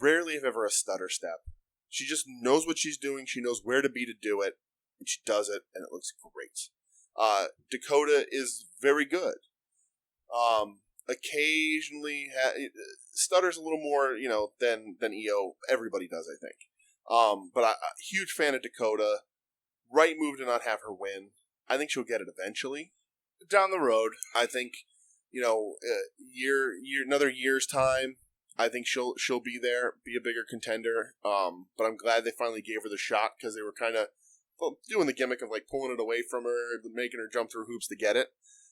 rarely if ever a stutter step. She just knows what she's doing. She knows where to be to do it, and she does it, and it looks great. Dakota is very good. Occasionally stutters a little more, than Io. Everybody does, I think. But a huge fan of Dakota. Right move to not have her win. I think she'll get it eventually. Down the road. I think, another year's time. I think she'll be there, be a bigger contender. But I'm glad they finally gave her the shot because they were kind of doing the gimmick of like pulling it away from her, making her jump through hoops to get it.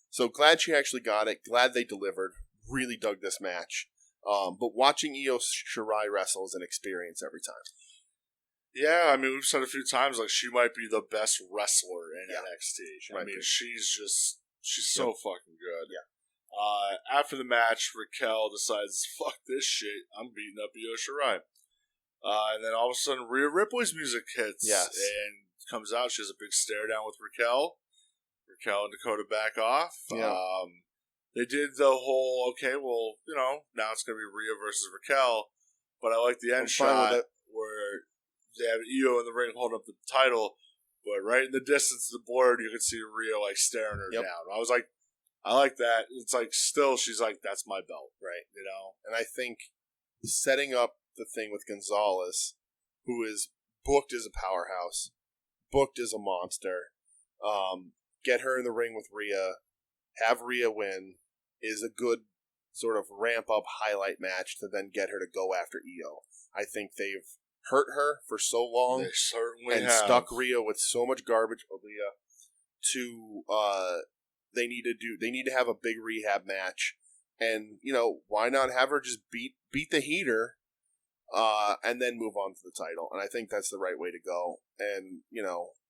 So glad she actually got it. Glad they delivered. Really dug this match. But watching Io Shirai wrestle is an experience every time. Yeah, I mean, we've said a few times, like, she might be the best wrestler in NXT. I mean, she's so fucking good. Yeah. After the match, Raquel decides, fuck this shit, I'm beating up Io Shirai. And then all of a sudden, Rhea Ripley's music hits. Yes. And comes out, she has a big stare down with Raquel. Raquel and Dakota back off. Yeah. They did the whole, okay, well, now it's going to be Rhea versus Raquel. But I like the end shot where they have Io in the ring holding up the title, but right in the distance of the board, you can see Rhea like staring her down. I was like, I like that. It's like still, she's like, that's my belt, right? And I think setting up the thing with Gonzalez, who is booked as a powerhouse, booked as a monster, get her in the ring with Rhea, have Rhea win, is a good sort of ramp up highlight match to then get her to go after Io. I think they've hurt her for so long. They certainly and have. Stuck Rhea with so much garbage. Rhea to they need to have a big rehab match, and why not have her just beat the heater, and then move on to the title. And I think that's the right way to go. And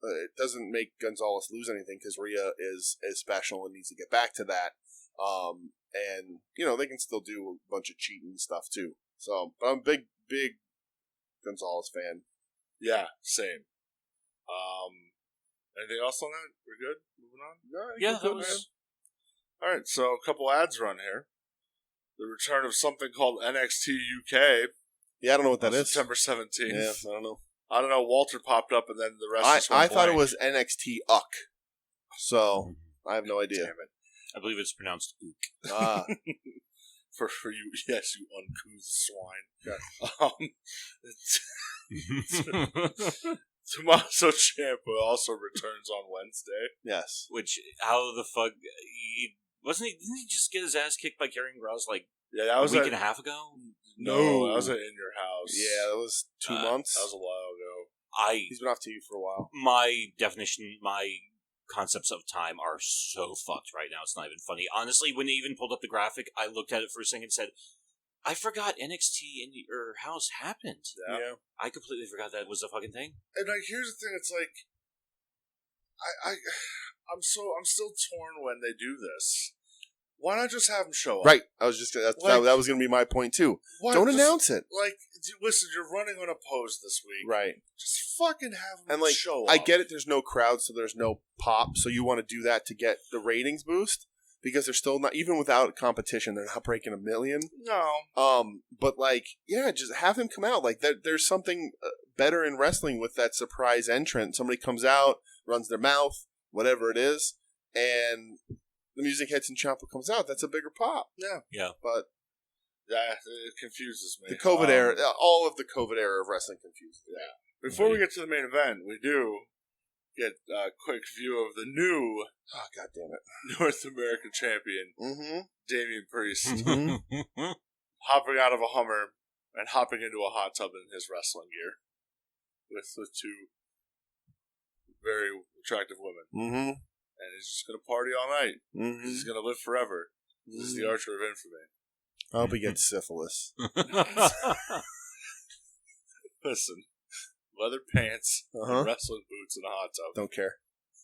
it doesn't make Gonzalez lose anything because Rhea is special and needs to get back to that. And they can still do a bunch of cheating stuff too. So, but I'm a big Gonzalez fan. Yeah, same. Anything else on that? We're good? Moving on? Yeah, that was... Alright, so a couple ads run here. The return of something called NXT UK. Yeah, I don't know what that is. September 17th. Yeah, I don't know. I don't know, Walter popped up and then the rest I thought it was NXT UK. So, I have no idea. Damn it. I believe it's pronounced ook. Ah. For you, yes, you uncouth swine. Tommaso Ciampa also returns on Wednesday. Yes. Which, how the fuck... Didn't he just get his ass kicked by Karrion Kross that was a week and a half ago? No, that was In Your House. Yeah, that was 2 months. That was a while ago. He's been off TV for a while. My concepts of time are so fucked right now. It's not even funny. Honestly, when they even pulled up the graphic, I looked at it for a second and said, I forgot NXT in your house happened. Yeah. I completely forgot that was a fucking thing. And here's the thing, it's like I'm still torn when they do this. Why not just have them show up? Right. I was just that was going to be my point too. Don't announce it. Like, listen, you're running unopposed this week. Right. Just fucking have them show up. I get it. There's no crowd, so there's no pop. So you want to do that to get the ratings boost because they're still not, even without competition, they're not breaking 1 million. No. But just have him come out. Like there's something better in wrestling with that surprise entrant. Somebody comes out, runs their mouth, whatever it is, and the music hits and Ciampa comes out. That's a bigger pop. Yeah. But yeah, it confuses me. The COVID era, all of the COVID era of wrestling confuses me. Yeah. Before we get to the main event, we do get a quick view of the new God damn it. North American champion, Damian Priest, hopping out of a Hummer and hopping into a hot tub in his wrestling gear with two very attractive women. And he's just going to party all night. He's going to live forever. This is the Archer of Infamy. I hope he gets syphilis. Listen, leather pants, and wrestling boots, and a hot tub. Don't care.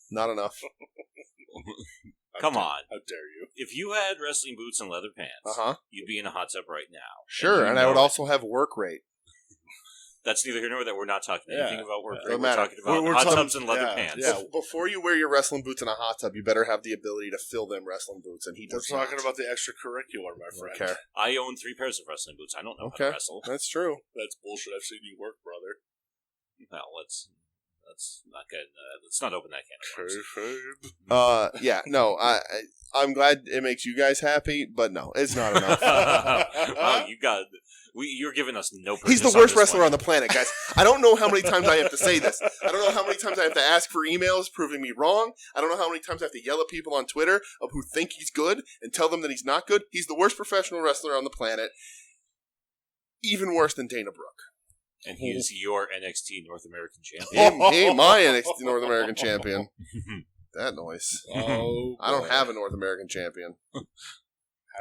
Not enough. Come on. How dare you? If you had wrestling boots and leather pants, you'd be in a hot tub right now. Sure, and I would also have work rate. That's neither here nor there. We're not talking anything about work. Don't We're matter. talking about We're hot talking- tubs and leather yeah, pants. yeah. Before you wear your wrestling boots in a hot tub, you better have the ability to fill them wrestling boots, and he We're does talking not. about the extracurricular, my friend. Okay. I own 3 pairs of wrestling boots. I don't know how Okay. to wrestle. That's true. That's bullshit. I've seen you work, brother. Well, let's not get. Let's not open that can of worms. Yeah, no, I'm glad it makes you guys happy, but no, it's not enough. Oh, you're giving us no. He's the worst wrestler on the planet, guys. I don't know how many times I have to say this. I don't know how many times I have to ask for emails proving me wrong. I don't know how many times I have to yell at people on Twitter of who think he's good and tell them that he's not good. He's the worst professional wrestler on the planet. Even worse than Dana Brooke. And he is your NXT North American champion. He my NXT North American champion. That noise. Oh, I don't have a North American champion.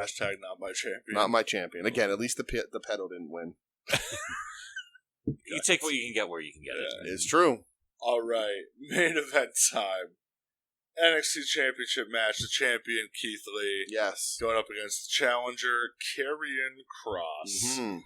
Hashtag not my champion. Not my champion. Again, at least the pedo didn't win. You take what you can get where you can get it. It's true. All right, main event time. NXT Championship match. The champion Keith Lee Yes. going up against the challenger Karrion Kross. Mhm.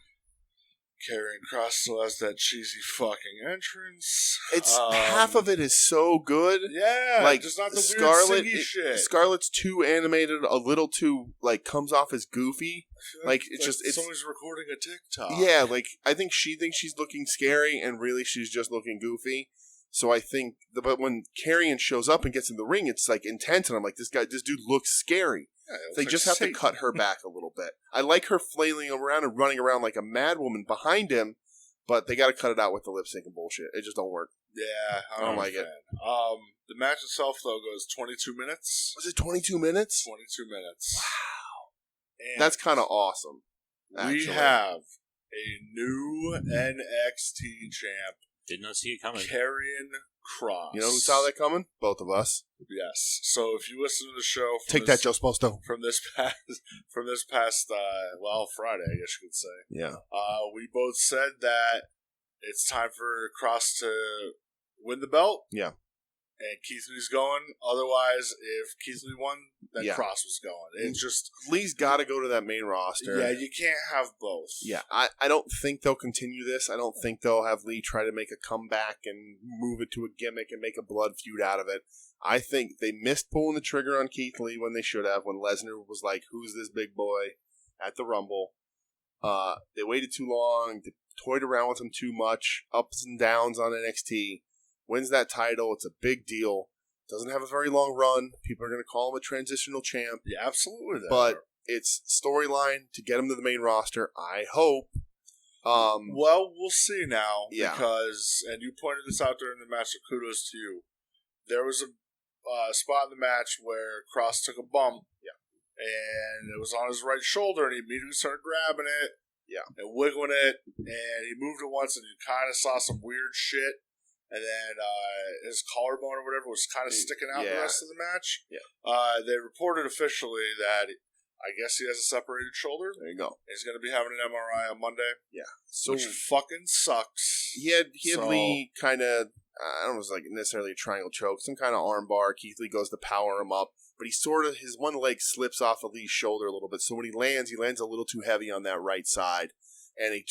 Karrion Kross still has that cheesy fucking entrance. It's half of it is so good. Yeah, Like just not the Scarlet, weird singy shit. Scarlet's too animated, a little too comes off as goofy. I feel like, it's just- it's- someone's recording a TikTok. Yeah, I think she thinks she's looking scary, and really she's just looking goofy. So I think, but when Karrion shows up and gets in the ring, it's intense, and I'm like, this dude looks scary. Yeah, it looks They like just have Satan. to cut her back a little bit. I like her flailing around and running around like a madwoman behind him, but they got to cut it out with the lip sync and bullshit. It just don't work. Yeah, I don't like it. The match itself though goes 22 minutes. Was it 22 minutes? 22 minutes. Wow, And that's kind of awesome. we actually. have a new NXT champ, Did not see it coming. Karrion Kross. You know who saw that coming? Both of us. Yes. So if you listen to the show, Take that, Joe Sposto. from this past Friday, I guess you could say. Yeah. We both said that it's time for Kross to win the belt. Yeah. And Keith Lee's going. Otherwise, if Keith Lee won, then Yeah. Kross was going. It's just, Lee's got to go to that main roster. yeah, you can't have both. Yeah, I don't think they'll continue this. I don't think they'll have Lee try to make a comeback and move it to a gimmick and make a blood feud out of it. I think they missed pulling the trigger on Keith Lee when they should have, when Lesnar was like, who's this big boy at the Rumble. They waited too long. They toyed around with him too much. Ups and downs on NXT. Wins that title. It's a big deal. Doesn't have a very long run. People are going to call him a transitional champ. Yeah, absolutely. But it's storyline to get him to the main roster. I hope. Well, we'll see now. Yeah. Because, and you pointed this out during the match, so kudos to you. There was a spot in the match where Kross took a bump. Yeah. And it was on his right shoulder, and he immediately started grabbing it. Yeah. And wiggling it. And he moved it once, and you kind of saw some weird shit. And then his collarbone or whatever was kind of sticking out the rest of the match. Yeah. They reported officially that I guess he has a separated shoulder. There you go. He's going to be having an MRI on Monday. Yeah. So Which fucking sucks. he had So- Lee kind of, I don't know if it was necessarily a triangle choke, some kind of arm bar. Keith Lee goes to power him up, but he his one leg slips off of Lee's shoulder a little bit. So when he lands a little too heavy on that right side. And he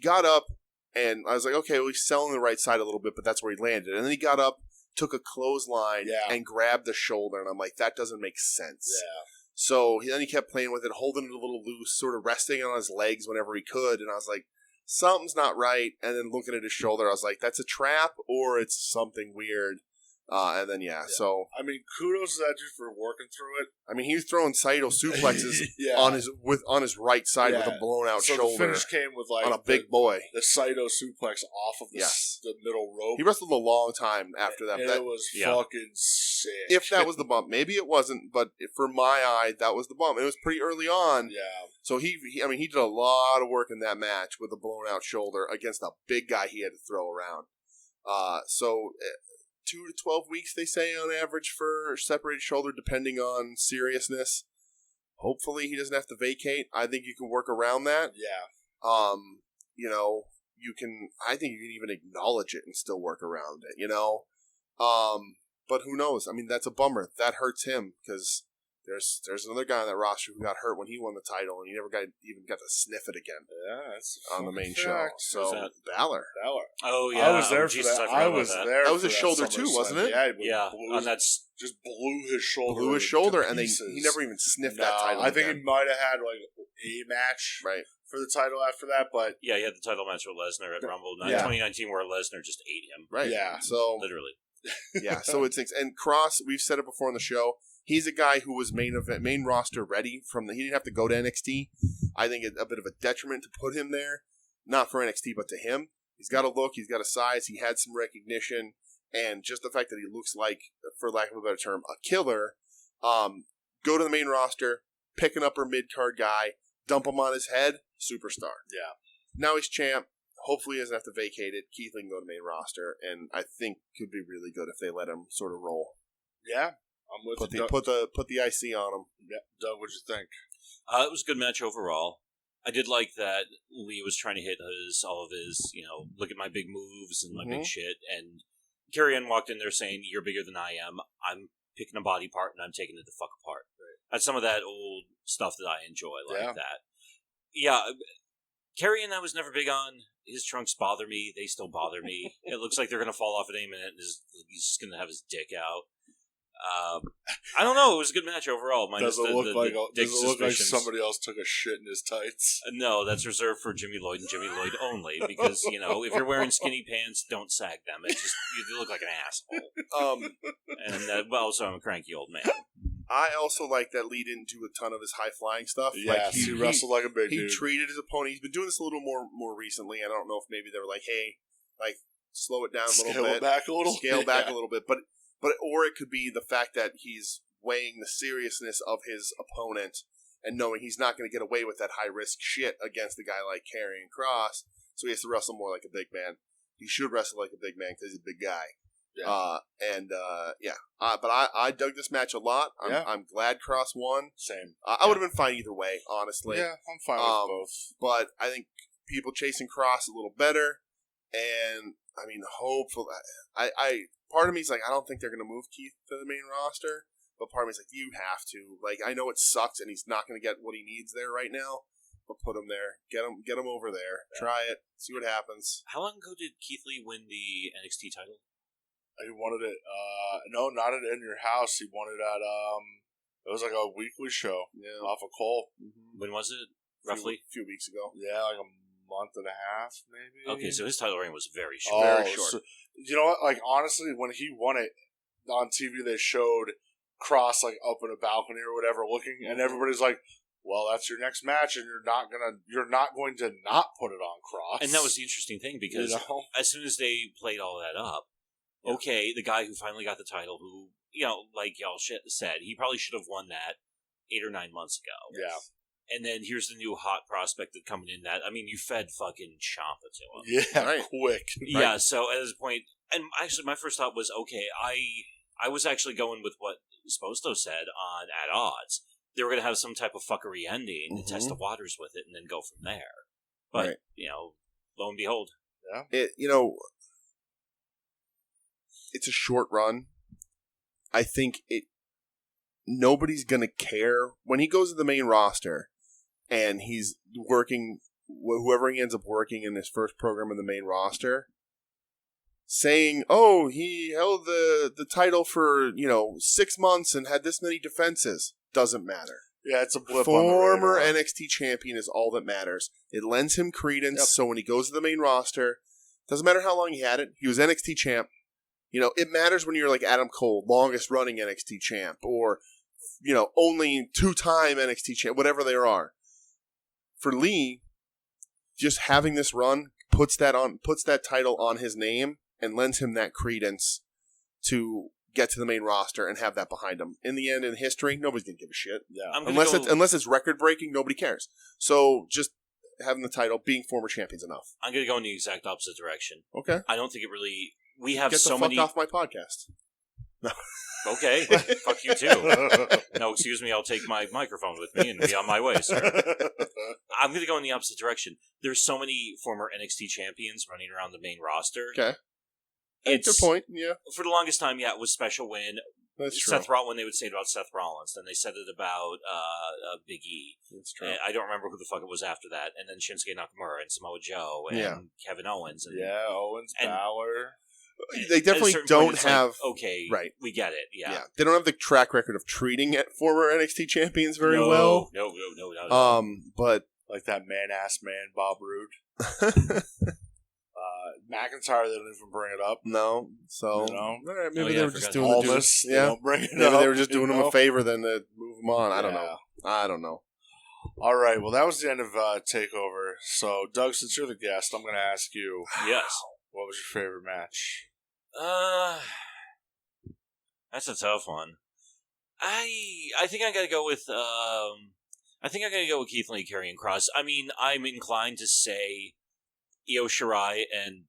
got up, and I was like, okay, well, he's selling the right side a little bit, but that's where he landed. And then he got up, took a clothesline, and grabbed the shoulder, and I'm like, that doesn't make sense. Yeah. So then he kept playing with it, holding it a little loose, sort of resting on his legs whenever he could, and I was like, something's not right. And then looking at his shoulder, I was like, that's a trap, or it's something weird. And then, so... I mean, kudos to that dude for working through it. I mean, he was throwing Saito suplexes Yeah. on his right side with a blown out So shoulder the finish came with like on a big boy. the Saito suplex off of the middle rope. He wrestled a long time after that. And That- it was fucking sick. if that was the bump, maybe it wasn't, but for my eye, that was the bump. It was pretty early on. Yeah. So he did a lot of work in that match with a blown out shoulder against a big guy he had to throw around. 2 to 12 weeks, they say, on average for separated shoulder, depending on seriousness. Hopefully he doesn't have to vacate. I think you can work around that. Yeah. I think you can even acknowledge it and still work around it, But who knows? I mean, that's a bummer. That hurts him because there's another guy on that roster who got hurt when he won the title, and he never even got to sniff it again. Yeah, that's on the main fact. show. So Balor. Oh yeah, I was there for Jesus, that. I I was that. there. That was for his shoulder SummerSlam. too, wasn't it? Yeah, And that's just blew his shoulder. Blew his shoulder, and pieces. he never even sniffed that title. I think again. he might have had like a match for the title after that, but yeah, he had the title match with Lesnar at Rumble 2019, where Lesnar just ate him. Right. Yeah. So literally. Yeah. So it's and Cross. We've said it before on the show. He's a guy who was main roster ready he didn't have to go to NXT. I think it's a bit of a detriment to put him there, not for NXT, but to him. He's got a look, he's got a size, he had some recognition, and just the fact that he looks like, for lack of a better term, a killer. Go to the main roster, pick an upper mid card guy, dump him on his head, superstar. Yeah. Now he's champ. Hopefully he doesn't have to vacate it. Keith can go to the main roster, and I think could be really good if they let him sort of roll. Yeah. I'm with put you. the IC on him. Yeah, Doug, what'd you think? It was a good match overall. I did like that Lee was trying to hit all of his, look at my big moves and my big shit. And Carrie Ann walked in there saying, "You're bigger than I am. I'm picking a body part and I'm taking it the fuck apart." Right. That's some of that old stuff that I enjoy, like that. Yeah, Carrie Ann I was never big on. His trunks bother me. They still bother me. It looks like they're going to fall off at any minute. He's just going to have his dick out. I don't know. It was a good match overall. Does it look like somebody else took a shit in his tights? No, that's reserved for Jimmy Lloyd and Jimmy Lloyd only. Because if you're wearing skinny pants, don't sag them. It's just you look like an asshole. And also, I'm a cranky old man. I also like that Lee didn't do a ton of his high flying stuff. Yes, he wrestled like a big dude. He treated his opponent. He's been doing this a little more recently. I don't know if maybe they were like, hey, like slow it down a little bit, scale back a little, But or it could be the fact that he's weighing the seriousness of his opponent and knowing he's not going to get away with that high risk shit against a guy like Karrion Kross, so he has to wrestle more like a big man. He should wrestle like a big man because he's a big guy. Yeah. But I dug this match a lot. I'm glad Kross won. Same. I would have been fine either way, honestly. Yeah, I'm fine with both. But I think people chasing Kross a little better, and I mean, hopefully, part of me is like, I don't think they're going to move Keith to the main roster, but part of me is like, you have to. Like, I know it sucks, and he's not going to get what he needs there right now, but put him there. Get him over there. Yeah. Try it. See what happens. How long ago did Keith Lee win the NXT title? He wanted it. No, not at In Your House. He wanted it at it was like a weekly show. Yeah, off of Cole. Mm-hmm. When was it? Roughly a few weeks ago. Yeah, like a month and a half, maybe. Okay, so his title reign was very short. Very short. So, you know what? Like, honestly, when he won it on TV, they showed Kross like up in a balcony or whatever, looking, and everybody's like, "Well, that's your next match, and you're not going to not put it on Kross." And that was the interesting thing because as soon as they played all that up, okay, the guy who finally got the title, who like y'all said, he probably should have won that 8 or 9 months ago. Yeah. And then here's the new hot prospect that coming in that, I mean, you fed fucking Ciampa to him. Yeah, right. Quick. Right? Yeah, so at this point, and actually my first thought was, okay, I was actually going with what Sposto said on At Odds. They were going to have some type of fuckery ending to test the waters with it and then go from there. But, lo and behold. Yeah. It's a short run. I think nobody's going to care. When he goes to the main roster and he's working, whoever he ends up working in his first program in the main roster, saying, oh, he held the title for, 6 months and had this many defenses, doesn't matter. Yeah, it's a blip. Former NXT champion is all that matters. It lends him credence, so when he goes to the main roster, doesn't matter how long he had it, he was NXT champ. It matters when you're like Adam Cole, longest running NXT champ, or, only 2-time NXT champ, whatever they are. For Lee, just having this run puts that title on his name and lends him that credence to get to the main roster and have that behind him. In the end, in history, nobody's gonna give a shit. Yeah. Unless it's record breaking, nobody cares. So just having the title, being former champion's enough. I'm gonna go in the exact opposite direction. Okay. I don't think it really. We have Get so the fuck many. off my podcast. No. Okay, fuck you too. No, excuse me, I'll take my microphone with me and be on my way, sir. I'm going to go in the opposite direction. There's so many former NXT champions running around the main roster. Okay. Good point, yeah. For the longest time, it was special when That's true. When they would say it about Seth Rollins, then they said it about Big E. That's true. And I don't remember who the fuck it was after that. And then Shinsuke Nakamura and Samoa Joe and Kevin Owens. And, Owens, Balor. They definitely don't have... okay, right. We get it, yeah. They don't have the track record of treating former NXT champions very well. No, not at all. But... Like that man-ass man, Bob Roode. McIntyre, they don't even bring it up. No, so maybe they were just doing Aldous, they were just doing him a favor than to move him on. I don't know. All right, well, that was the end of Takeover. So, Doug, since you're the guest, I'm going to ask you. Yes. What was your favorite match? That's a tough one. I think I got to go with. I think I'm going to go with Keith Lee carrying Cross. I mean, I'm inclined to say Io Shirai and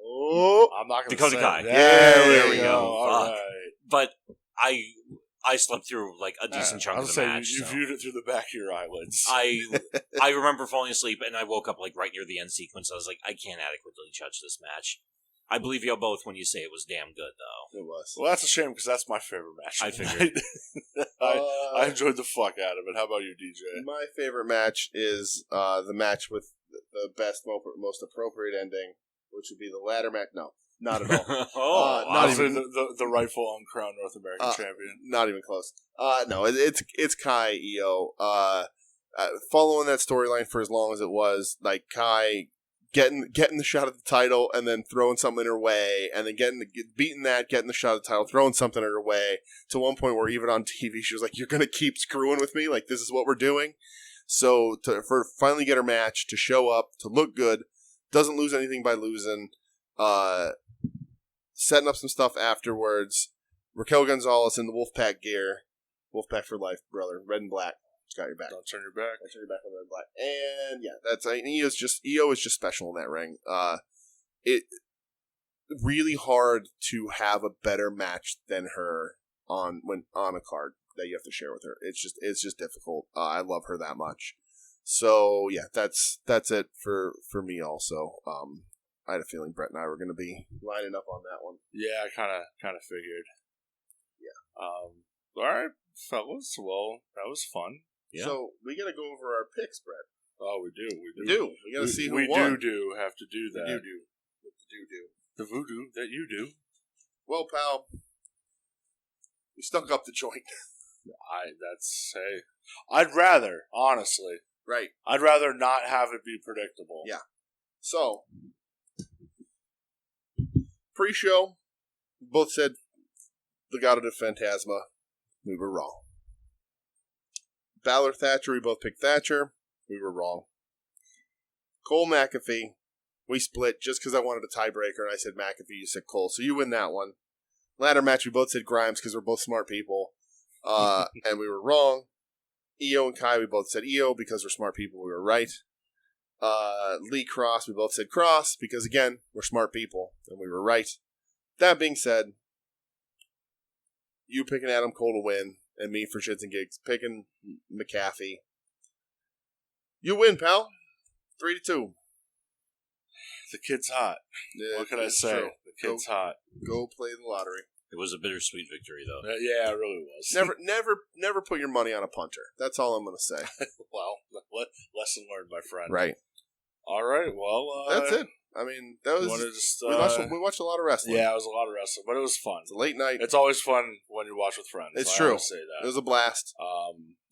I'm not going to Dakota say Kai. Yeah, there we go. All right. But I slept through like a decent chunk of the match. You viewed it through the back of your eyelids. I remember falling asleep and I woke up like right near the end sequence. I was like, I can't adequately judge this match. I believe you both when you say it was damn good, though. It was. Well, that's a shame because that's my favorite match. I figured. I enjoyed the fuck out of it. How about you, DJ? My favorite match is the match with the best, most appropriate ending, which would be the ladder match. No, not at all. Not even the rightful uncrowned North American champion. Not even close. No, it's Kai Io. Following that storyline for as long as it was, like Kai getting the shot at the title and then throwing something in her way, and then getting the shot at the title, throwing something in her way, to one point where even on TV she was like, "You're gonna keep screwing with me? Like, this is what we're doing?" So for finally get her match, to show up, to look good, doesn't lose anything by losing, setting up some stuff afterwards. Raquel Gonzalez in the Wolfpack gear, Wolfpack for life, brother, red and black. Got your back. Don't turn your back. Don't turn your back on red and black. And yeah, that's Io is just special in that ring. It really hard to have a better match than her on a card that you have to share with her. It's just difficult. I love her that much. So yeah, that's it for me also. I had a feeling Brett and I were going to be lining up on that one. Yeah, I kind of figured. Yeah. All right, fellas. Well, that was fun. Yeah. So we got to go over our picks, Brett. Oh, we do. We got to see who won. We have to do that. We do. The voodoo that you do. Well, pal, we stuck up the joint. I'd rather, honestly. Right. I'd rather not have it be predictable. Yeah. So, pre-show, both said Legado de Fantasma. We were wrong. Balor Thatcher, we both picked Thatcher. We were wrong. Cole McAfee, we split just because I wanted a tiebreaker, and I said McAfee, you said Cole, so you win that one. Ladder match, we both said Grimes because we're both smart people, and we were wrong. Io and Kai, we both said Io because we're smart people, we were right. Lee Cross, we both said Cross because, again, we're smart people, and we were right. That being said, you picking Adam Cole to win, and me for shits and gigs picking McAfee. You win, pal. 3-2. The kid's hot. Yeah, what can I say? True. The kid's hot. Go play the lottery. It was a bittersweet victory, though. Yeah, it really was. Never put your money on a punter. That's all I'm going to say. Well, lesson learned, my friend. Right. All right. Well, that's it. I mean, that was. We watched a lot of wrestling. Yeah, it was a lot of wrestling, but it was fun. It's a late night. It's always fun when you watch with friends. It's true. Say that. It was a blast.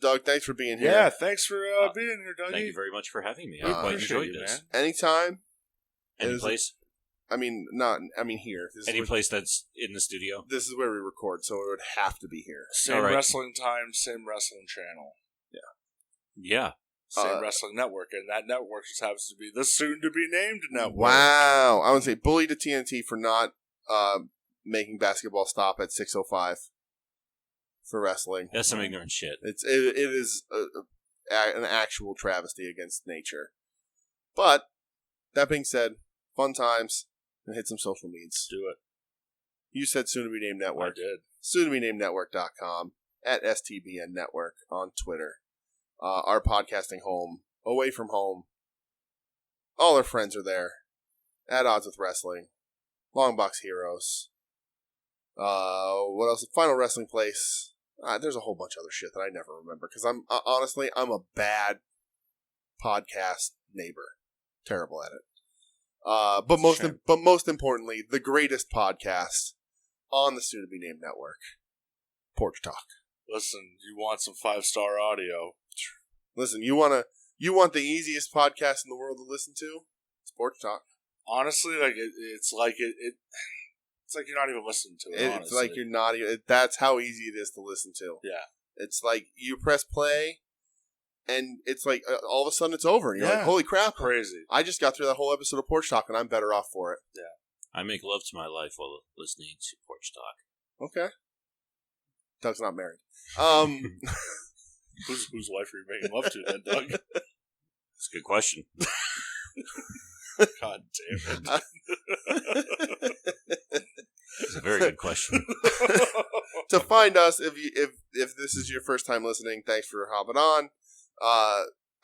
Doug, thanks for being here. Yeah, thanks for being here, Dougie. Thank you very much for having me. I quite enjoyed this. Man. Anytime. Any place? Here. Any place that's in the studio? This is where we record, so it would have to be here. Same wrestling time, same wrestling channel. Yeah. Same wrestling network, and that network just happens to be the soon-to-be-named network. Wow. I would say bully to TNT for not making basketball stop at 6:05 for wrestling. That's some ignorant shit. It is an actual travesty against nature. But, that being said, fun times, and hit some social medias. Do it. You said soon-to-be-named network. I did. soon-to-be-named-network.com, at STBN Network on Twitter. Our podcasting home, away from home. All our friends are there. At Odds with Wrestling. Longbox Heroes. What else? Final Wrestling Place. There's a whole bunch of other shit that I never remember because I'm honestly a bad podcast neighbor, terrible at it. But most importantly, the greatest podcast on the soon to be named network, Porch Talk. Listen, you want some 5-star audio? Listen, you want the easiest podcast in the world to listen to? It's Porch Talk. Honestly, like it's like you're not even listening to it. It's like you're not even. That's how easy it is to listen to. Yeah. It's like you press play, and it's like all of a sudden it's over. And you're like, holy crap. Crazy. I just got through that whole episode of Porch Talk, and I'm better off for it. Yeah. I make love to my life while listening to Porch Talk. Okay. Doug's not married. Whose wife are you making love to then, Doug? That's a good question. God damn it. It's a very good question. To find us, if this is your first time listening, thanks for hopping on.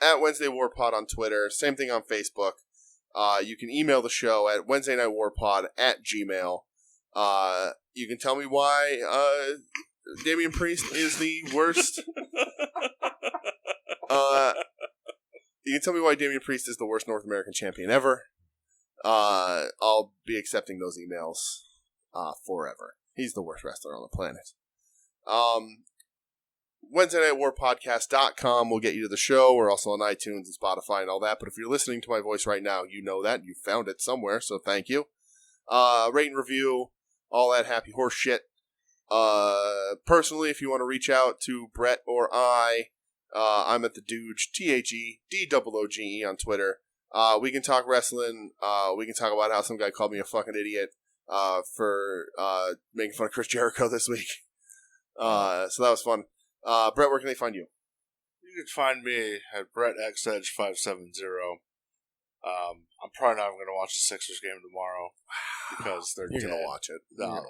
At Wednesday War Pod on Twitter, same thing on Facebook. You can email the show at WednesdayNightWarPod@gmail. You can tell me why Damian Priest is the worst. You can tell me why Damian Priest is the worst North American champion ever. I'll be accepting those emails forever. He's the worst wrestler on the planet. WednesdayNightWarPodcast.com will get you to the show. We're also on iTunes and Spotify and all that. But if you're listening to my voice right now, you know that. You found it somewhere, so thank you. Rate and review, all that happy horse shit. Personally, if you want to reach out to Brett or I'm at the Dooge, THEDOOGE on Twitter. We can talk wrestling. We can talk about how some guy called me a fucking idiot for making fun of Chris Jericho this week. So that was fun. Brett, where can they find you? You can find me at BrettXEdge570. I'm probably not even going to watch the Sixers game tomorrow because they're You're dead. going to watch it. No,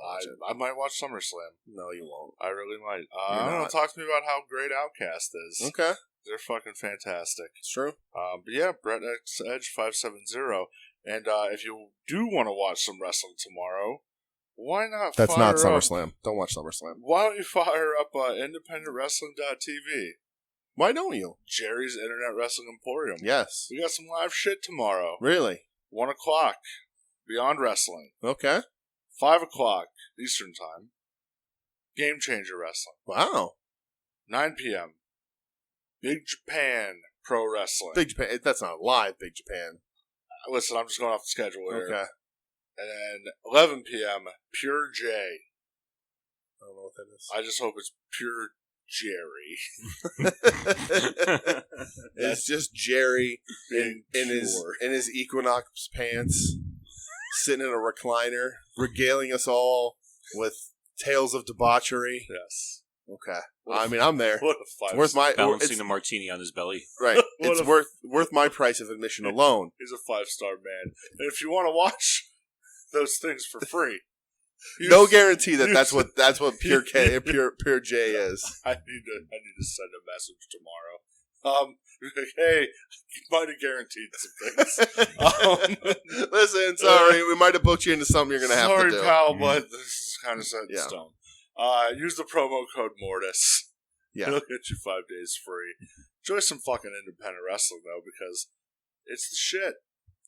I might watch SummerSlam. No, you won't. I really might. I don't know. Talk to me about how great Outcast is. Okay. They're fucking fantastic. It's true. But yeah, BrettXEdge570. And if you do want to watch some wrestling tomorrow, why not That's not fire up- SummerSlam. Don't watch SummerSlam. Why don't you fire up IndependentWrestling.tv? Why don't you? Jerry's Internet Wrestling Emporium. Yes. We got some live shit tomorrow. Really? 1 o'clock, Beyond Wrestling. Okay. 5 o'clock, Eastern Time, Game Changer Wrestling. Wow. 9 p.m., Big Japan Pro Wrestling. Big Japan. That's not live, Big Japan. Listen, I'm just going off the schedule here. Okay. And then 11 p.m., Pure J. I don't know what that is. I just hope it's Pure Jerry. It's just Jerry in his Equinox pants, sitting in a recliner, regaling us all with tales of debauchery. Yes. Okay. I mean, I'm there. What a five. It's worth my Balancing a martini on his belly. right. It's worth my price of admission alone. He's a 5-star man, and if you want to watch those things for free, No guarantee that's what pure J is. I need to send a message tomorrow. Hey, you might have guaranteed some things. Listen, sorry, we might have booked you into something you're gonna have to do. Sorry, pal, but this is kind of set in stone. Use the promo code Mortis. Yeah, It'll get you 5 days free. Enjoy some fucking independent wrestling though, because it's the shit.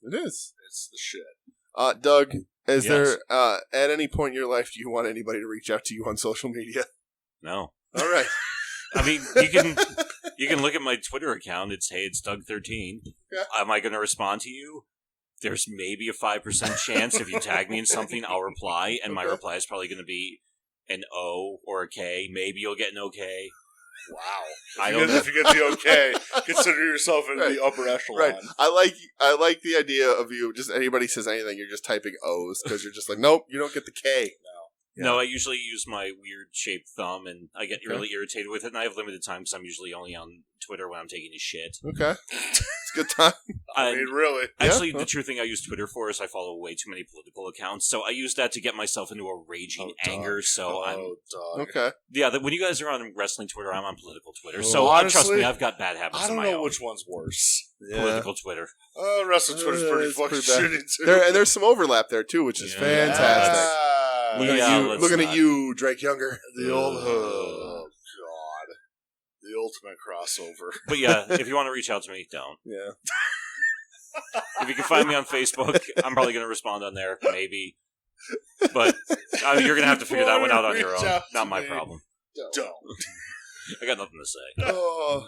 It is. It's the shit. Doug, is there at any point in your life do you want anybody to reach out to you on social media? No. All right. I mean, you can look at my Twitter account. It's Doug13. Yeah. Am I going to respond to you? There's maybe a 5% chance if you tag me in something, I'll reply, and my reply is probably going to be an O or a K. Maybe you'll get an OK. Wow. If you get the okay, consider yourself in the upper echelon. Right. I like the idea of you. Just anybody says anything, you're just typing O's because you're just like, nope, you don't get the K. No, I usually use my weird shaped thumb, and I get really irritated with it, and I have limited time because I'm usually only on Twitter when I'm taking a shit. Okay. It's a good time. I mean, really. Actually, the true thing I use Twitter for is I follow way too many political accounts, so I use that to get myself into a raging anger, so Okay. Yeah, when you guys are on wrestling Twitter, I'm on political Twitter, so Well, honestly, trust me, I've got bad habits I don't of my know own. which one's worse. Political Twitter. Wrestling Twitter's pretty fucking shitty, too. There's some overlap there, too, which is fantastic. Looking at you, Drake Younger. The old, oh God, the ultimate crossover. But yeah, if you want to reach out to me, don't. Yeah. If you can find me on Facebook, I'm probably going to respond on there, maybe. But you're going to have to figure that one out on your own. Not my problem. Don't. I got nothing to say. Oh.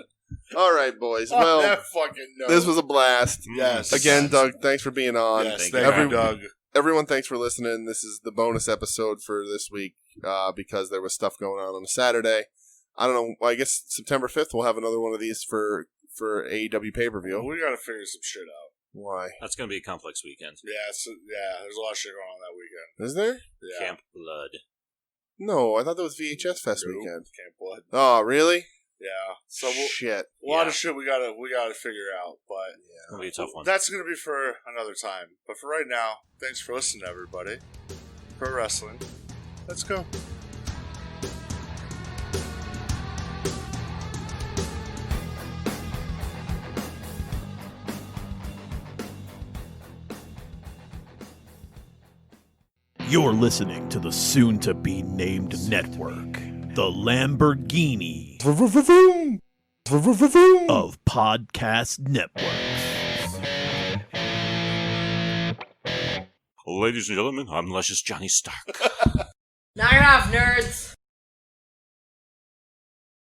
All right, boys. Well, that fucking this was a blast. Yes. Again, Doug, thanks for being on. Yes, thank you, Doug. Everyone, thanks for listening. This is the bonus episode for this week because there was stuff going on a Saturday. I don't know. I guess September 5th we'll have another one of these for AEW pay-per-view. We got to figure some shit out. Why? That's going to be a complex weekend. Yeah, there's a lot of shit going on that weekend. Is there? Yeah. Camp Blood. No, I thought that was VHS Fest weekend. Camp Blood. Oh, really? Yeah. So shit. A lot of shit we gotta figure out, but It'll be a tough one. That's gonna be for another time. But for right now, thanks for listening, everybody. Pro Wrestling. Let's go. You're listening to the soon-to-be-named network, the Lamborghini of podcast networks. Ladies and gentlemen, I'm Luscious Johnny Stark. Knock it off, nerds!